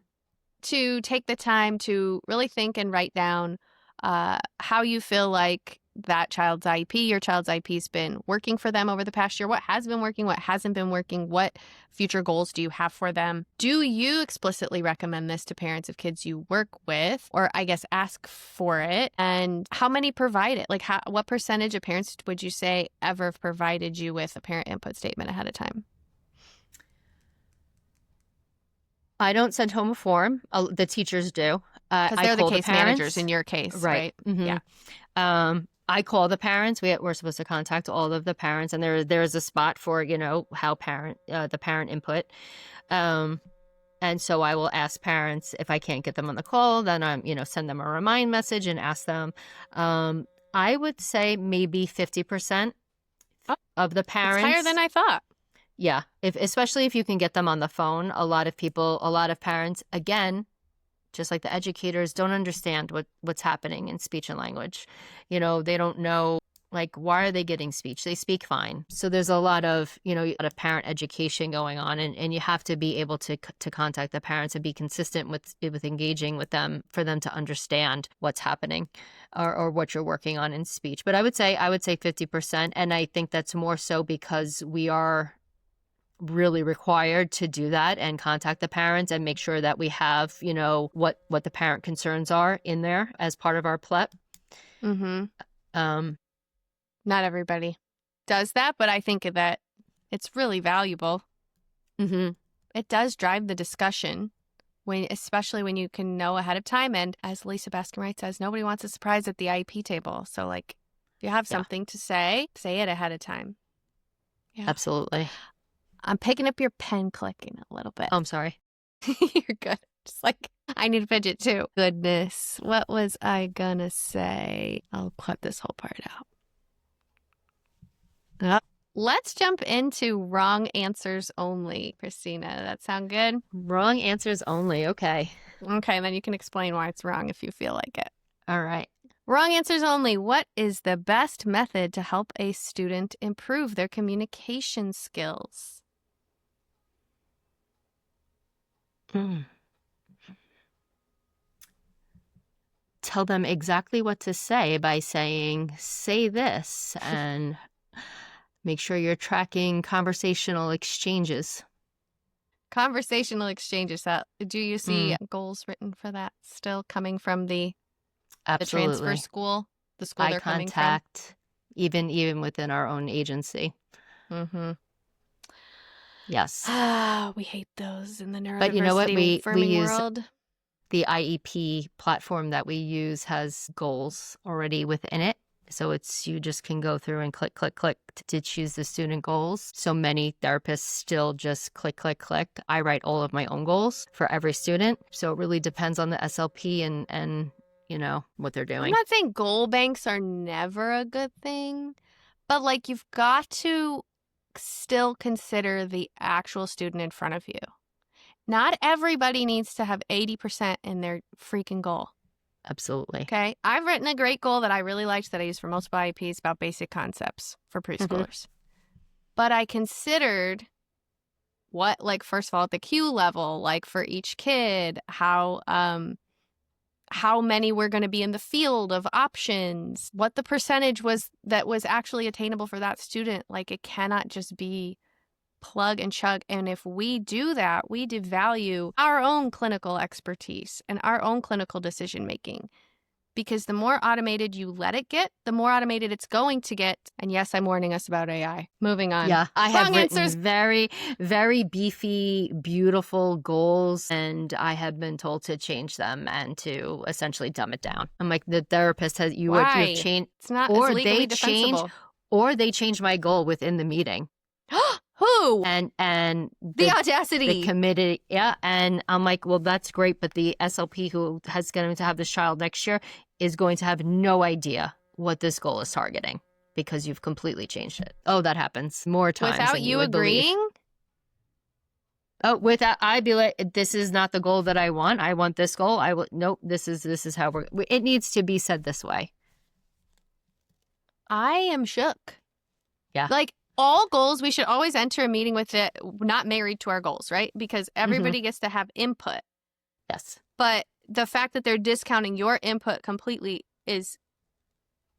To take the time to really think and write down how you feel like that child's IEP, your child's IEP has been working for them over the past year. What has been working? What hasn't been working? What future goals do you have for them? Do you explicitly recommend this to parents of kids you work with, or I guess ask for it? And how many provide it? Like, what percentage of parents would you say ever provided you with a parent input statement ahead of time? I don't send home a form. The teachers do. Because they're the case managers in your case, right? Mm-hmm. Yeah. I call the parents. We're supposed to contact all of the parents, and there's a spot for how the parent input. And so I will ask parents if I can't get them on the call. Then I'm send them a remind message and ask them. I would say maybe 50% of the parents. It's higher than I thought. Yeah, especially if you can get them on the phone. A lot of parents, again, just like the educators, don't understand what's happening in speech and language. They don't know, like, why are they getting speech? They speak fine. So there's a lot of parent education going on, and you have to be able to contact the parents and be consistent with engaging with them for them to understand what's happening or what you're working on in speech. But I would say 50%, and I think that's more so because we are really required to do that and contact the parents and make sure that we have, what the parent concerns are in there as part of our PLEP. Mm-hmm. Not everybody does that, but I think that it's really valuable. Mm-hmm. It does drive the discussion especially when you can know ahead of time. And as Lisa Baskin Wright says, nobody wants a surprise at the IEP table. So like, if you have Yeah. something to say it ahead of time. Yeah. Absolutely. I'm picking up your pen clicking a little bit. Oh, I'm sorry. You're good. Just like, I need a fidget too. Goodness. What was I gonna say? I'll cut this whole part out. Let's jump into wrong answers only, Christina. That sound good? Wrong answers only. Okay. Okay, and then you can explain why it's wrong if you feel like it. All right. Wrong answers only. What is the best method to help a student improve their communication skills? Tell them exactly what to say by saying, say this, and make sure you're tracking conversational exchanges. Conversational exchanges. Do you see goals written for that still coming from the Absolutely. transfer school, the school Eye they're coming from? contact, even within our own agency. Mm-hmm. Yes. We hate those in the neurodiversity But you know what? We affirming use world. the IEP platform that we use has goals already within it. So you just can go through and click to choose the student goals. So many therapists still just click. I write all of my own goals for every student. So it really depends on the SLP and what they're doing. I'm not saying goal banks are never a good thing, but like you've got to still consider the actual student in front of you. Not everybody needs to have 80% in their freaking goal. Absolutely. Okay. I've written a great goal that I really liked that I use for most of my IEPs about basic concepts for preschoolers. But I considered first of all, at the Q level, like for each kid, how many were going to be in the field of options, what the percentage was that was actually attainable for that student. Like it cannot just be plug and chug. And if we do that, we devalue our own clinical expertise and our own clinical decision making. Because the more automated you let it get, the more automated it's going to get. And yes, I'm warning us about AI. Moving on. Yeah, I have written answers. very, very beefy, beautiful goals, and I have been told to change them and to essentially dumb it down. I'm like, the therapist has you have changed, It's not or as legally they change, defensible. or they change my goal within the meeting. Who? And the audacity. The committee, yeah. And I'm like, well, that's great, but the SLP who has going to have this child next year is going to have no idea what this goal is targeting because you've completely changed it. Oh, that happens more times without than you would agreeing? believe. Oh, without I'd be like, this is not the goal that I want. I want this goal. Nope. This is how it needs to be said this way. I am shook. Yeah. Like all goals, we should always enter a meeting with it not married to our goals, right? Because everybody gets to have input. Yes. But the fact that they're discounting your input completely is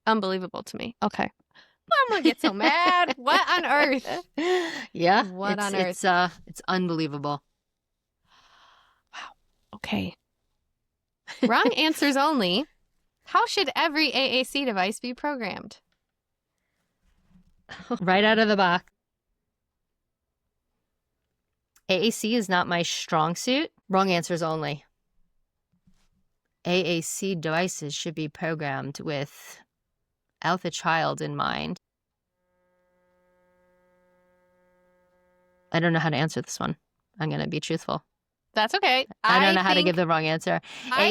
unbelievable to me. Okay. I'm gonna get so mad. What on earth? Yeah. What on earth? It's unbelievable. Wow. Okay. Wrong answers only. How should every AAC device be programmed? Right out of the box. AAC is not my strong suit. Wrong answers only. AAC devices should be programmed without the child in mind. I don't know how to answer this one. I'm going to be truthful. That's okay. I don't know how to give the wrong answer.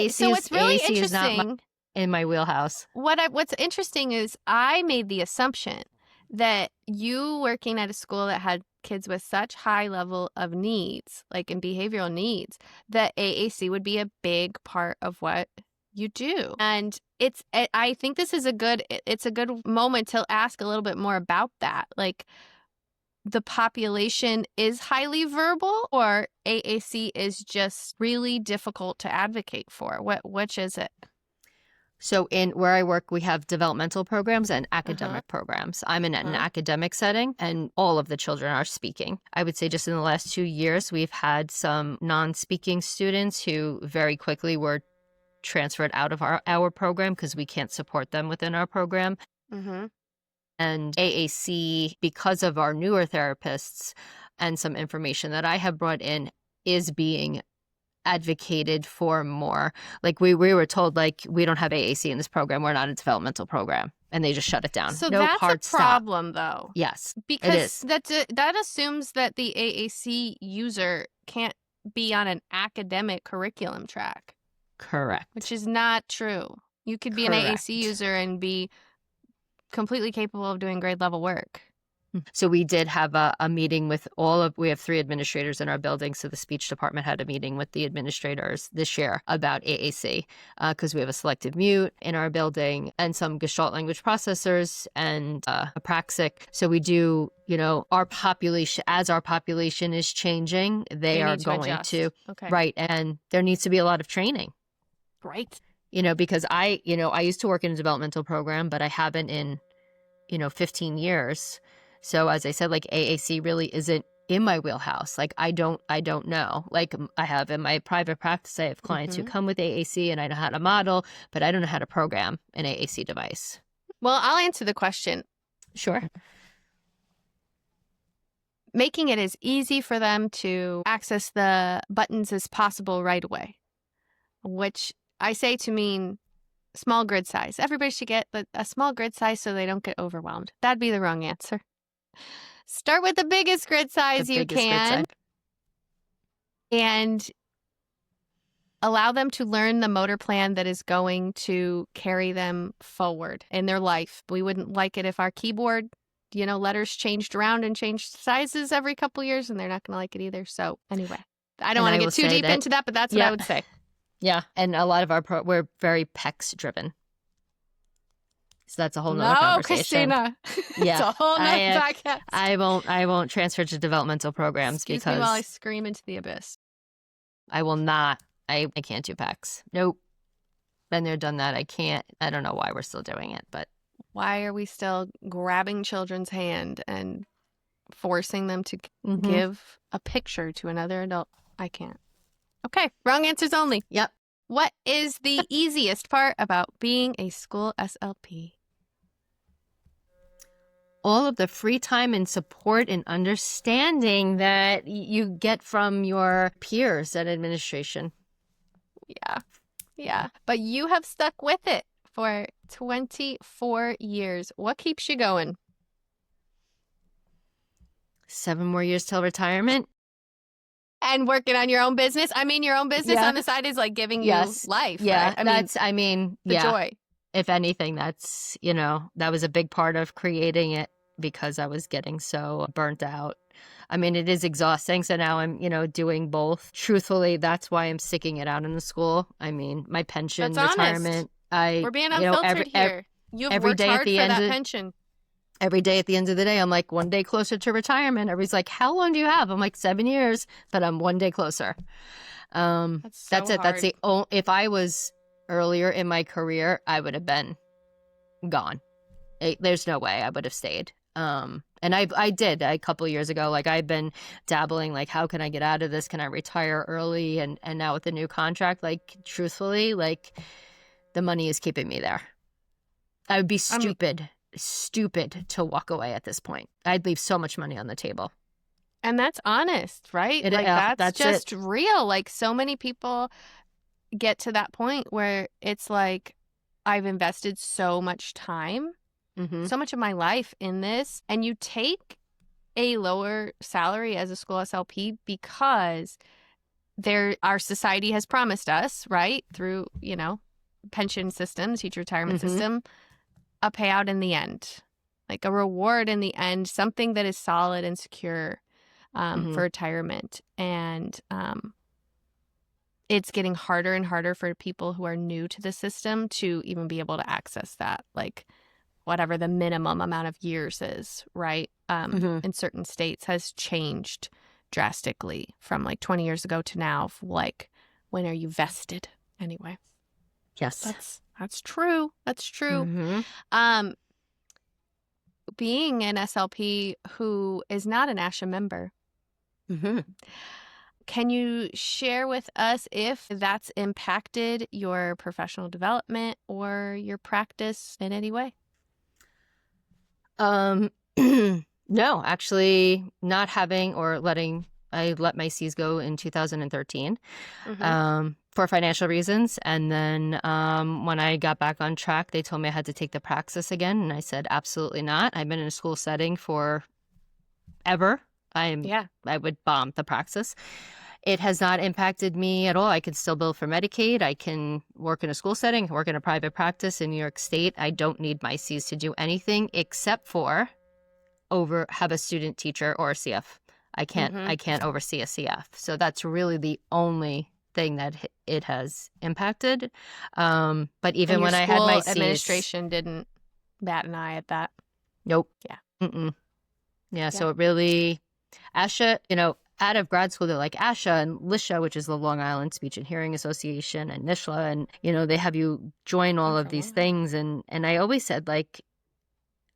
So what's really AAC is not in my wheelhouse. What's interesting is I made the assumption that you working at a school that had kids with such high level of needs, like in behavioral needs, that AAC would be a big part of what you do. And I think this is a good moment to ask a little bit more about that. Like the population is highly verbal or AAC is just really difficult to advocate for? Which is it? So in where I work, we have developmental programs and academic programs. I'm in an academic setting and all of the children are speaking. I would say just in the last 2 years, we've had some non-speaking students who very quickly were transferred out of our program because we can't support them within our program. And AAC, because of our newer therapists and some information that I have brought in, is being advocated for more. Like we were told, like, we don't have AAC in this program. We're not a developmental program. And they just shut it down. So Nope, that's hard a stop. problem, though. Yes, it Because is. that assumes that the AAC user can't be on an academic curriculum track, Correct. which is not true. You could be an AAC user and be completely capable of doing grade level work. So we did have a meeting with we have 3 administrators in our building. So the speech department had a meeting with the administrators this year about AAC because we have a selective mute in our building and some Gestalt language processors and a Praxic. So we do, our population, as our population is changing, they are going to, okay. Right. And there needs to be a lot of training. Right. Because I used to work in a developmental program, but I haven't in, 15 years. So as I said, like AAC really isn't in my wheelhouse. Like I don't know. Like I have in my private practice, I have clients who come with AAC and I know how to model, but I don't know how to program an AAC device. Well, I'll answer the question. Sure. Making it as easy for them to access the buttons as possible right away, which I say to mean small grid size. Everybody should get a small grid size so they don't get overwhelmed. That'd be the wrong answer. Start with the biggest grid size you can and allow them to learn the motor plan that is going to carry them forward in their life. We wouldn't like it if our keyboard, letters changed around and changed sizes every couple years, and they're not going to like it either. So anyway, I don't want to get too deep into that, but that's what I would say. Yeah. And a lot of we're very PECS driven. So that's a whole nother conversation. Christina. Yeah. It's a whole nother podcast. I won't transfer to developmental programs Excuse because me while I scream into the abyss. I will not. I can't do PECS. Nope. Been there, done that. I can't. I don't know why we're still doing it, but why are we still grabbing children's hand and forcing them to give a picture to another adult? I can't. Okay. Wrong answers only. Yep. What is the easiest part about being a school SLP? All of the free time and support and understanding that you get from your peers at administration. Yeah. But you have stuck with it for 24 years. What keeps you going? 7 more years till retirement. And working on your own business. I mean, your own business on the side is like giving you life. Yeah, right? The joy. If anything, that's, that was a big part of creating it because I was getting so burnt out. I mean, it is exhausting. So now I'm, doing both. Truthfully, that's why I'm sticking it out in the school. I mean, my pension, that's retirement. Honest. We're being unfiltered here. You've worked hard for that pension. Every day at the end of the day, I'm like 1 day closer to retirement. Everybody's like, how long do you have? I'm like 7 years, but I'm 1 day closer. That's it. That's the only, if I was earlier in my career, I would have been gone. There's no way I would have stayed. And I did a couple of years ago, like I've been dabbling, like, how can I get out of this? Can I retire early? And now with the new contract, like, truthfully, like the money is keeping me there. I would be stupid to walk away at this point. I'd leave so much money on the table. And that's honest, right? That's just real. Like so many people get to that point where it's like, I've invested so much time, so much of my life in this, and you take a lower salary as a school SLP because our society has promised us, right, through, pension system, teacher retirement system, a payout in the end, like a reward in the end, something that is solid and secure for retirement. And it's getting harder and harder for people who are new to the system to even be able to access that, like whatever the minimum amount of years is, right? In certain states has changed drastically from like 20 years ago to now. Like, when are you vested? Anyway. Yes. That's true. That's true. Being an SLP who is not an ASHA member, can you share with us if that's impacted your professional development or your practice in any way? No, actually not having or letting I let my C's go in 2013 Mm-hmm. for financial reasons. And then when I got back on track, they told me I had to take the praxis again. And I said, absolutely not. I've been in a school setting for ever. Yeah. I would bomb the praxis. It has not impacted me at all. I can still bill for Medicaid. I can work in a school setting, work in a private practice in New York State. I don't need my C's to do anything except for have a student teacher or a CF. I Mm-hmm. can't oversee a CF. So that's really the only thing that it has impacted. But even And your when I had my school C's, administration didn't bat an eye at that. nope. Yeah. Mm-mm. Yeah. Yeah. So it really, ASHA, out of grad school, they're like ASHA and LISHA, which is the Long Island Speech and Hearing Association, and NISHLA, and they have you join all I'm of from these Long Island. things. And I always said, like,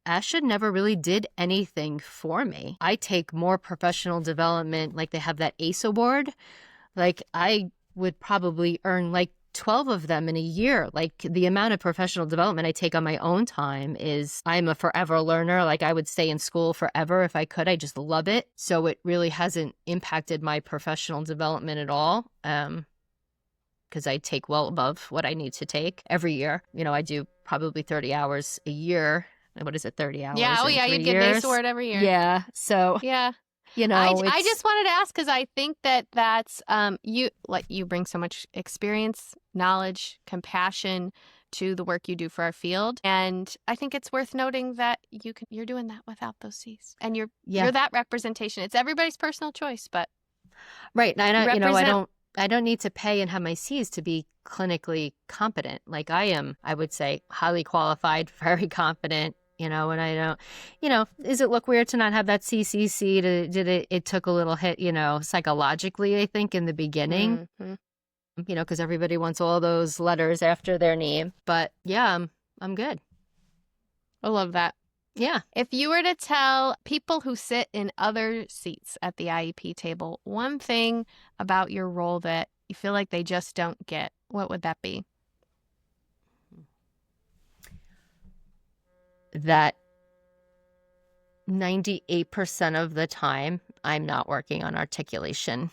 ASHA never really did anything for me. I take more professional development, like they have that ACE award. Like I would probably earn like 12 of them in a year. Like the amount of professional development I take on my own time I'm a forever learner. Like I would stay in school forever if I could. I just love it. So it really hasn't impacted my professional development at all. Because I take well above what I need to take every year. I do probably 30 hours a year. What is it, 30 Yeah. hours Oh, in yeah. 3 You'd get an ACE years? award every year. Yeah. So, Yeah. I it's, just wanted to ask because I think that's you bring so much experience, knowledge, compassion to the work you do for our field, and I think it's worth noting that you're doing that without those C's, and you're yeah. that representation. It's everybody's personal choice, but Right. And you represent. I don't need to pay and have my C's to be clinically competent. Like I am, I would say, highly qualified, very competent, and I don't, does it look weird to not have that CCC? It took a little hit, psychologically, I think, in the beginning, Mhm. because everybody wants all those letters after their name. But yeah, I'm good. I love that. Yeah. If you were to tell people who sit in other seats at the IEP table one thing about your role that you feel like they just don't get, what would that be? That 98% of the time, I'm not working on articulation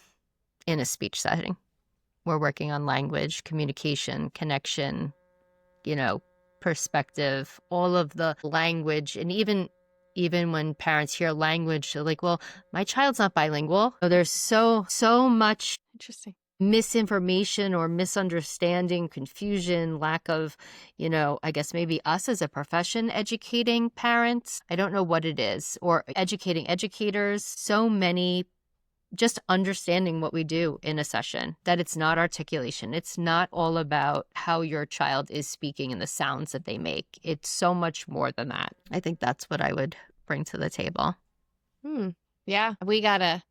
in a speech setting. We're working on language, communication, connection, perspective, all of the language. And even when parents hear language, they're like, well, my child's not bilingual. So there's so much Interesting. misinformation or misunderstanding, confusion, lack of, I guess maybe us as a profession educating parents. I don't know what it is, or educating educators. So many just understanding what we do in a session, that it's not articulation. It's not all about how your child is speaking and the sounds that they make. It's so much more than that. I think that's what I would bring to the table. Yeah, we gotta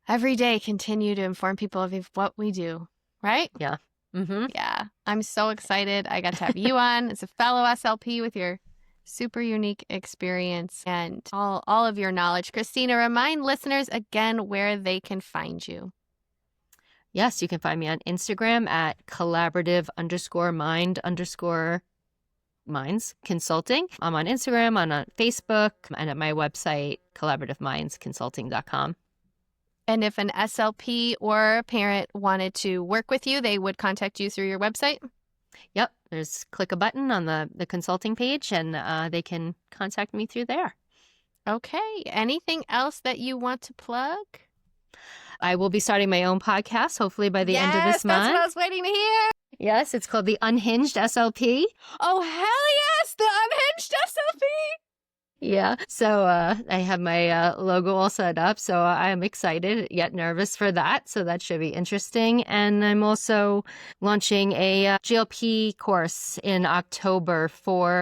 every day continue to inform people of what we do, right? Yeah. Mm-hmm. Yeah, I'm so excited. I got to have you on as a fellow SLP with your super unique experience and all of your knowledge. Christina, remind listeners again where they can find you. Yes, you can find me on Instagram at collaborative_mind_minds consulting. I'm on Instagram, I'm on Facebook, and at my website, collaborativemindsconsulting.com. And if an SLP or a parent wanted to work with you, they would contact you through your website? Yep. Click a button on the consulting page and they can contact me through there. Okay. Anything else that you want to plug? I will be starting my own podcast, hopefully by the end of this month. That's what I was waiting to hear. Yes, it's called The Unhinged SLP. Oh, hell yes, the Unhinged SLP. Yeah. So I have my logo all set up. So I'm excited yet nervous for that. So that should be interesting. And I'm also launching a GLP course in October for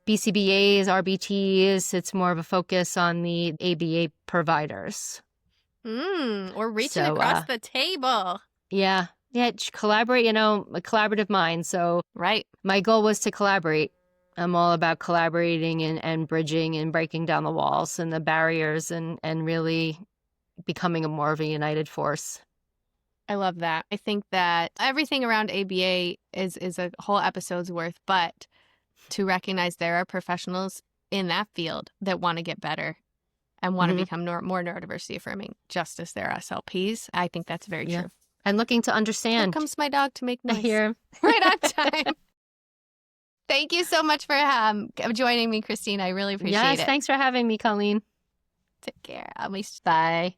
BCBAs, RBTs. It's more of a focus on the ABA providers. We're reaching across the table. Yeah. Yeah. Collaborate, a collaborative mind. So right. My goal was to collaborate. I'm all about collaborating and bridging and breaking down the walls and the barriers and really becoming more of a united force. I love that. I think that everything around ABA is a whole episode's worth, but to recognize there are professionals in that field that want to get better and want to become more neurodiversity affirming, just as they're SLPs. I think that's very Yeah. true. And looking to Here understand. comes my dog to make I noise. hear him. Right on time. Thank you so much for joining me, Christina. I really appreciate Yes, it. thanks for having me, Colleen. Take care. At least Bye.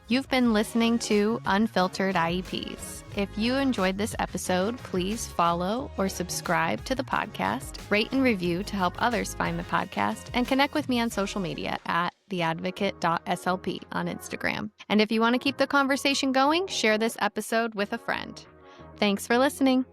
You've been listening to Unfiltered IEPs. If you enjoyed this episode, please follow or subscribe to the podcast, rate and review to help others find the podcast, and connect with me on social media at theadvocate.slp on Instagram. And if you want to keep the conversation going, share this episode with a friend. Thanks for listening.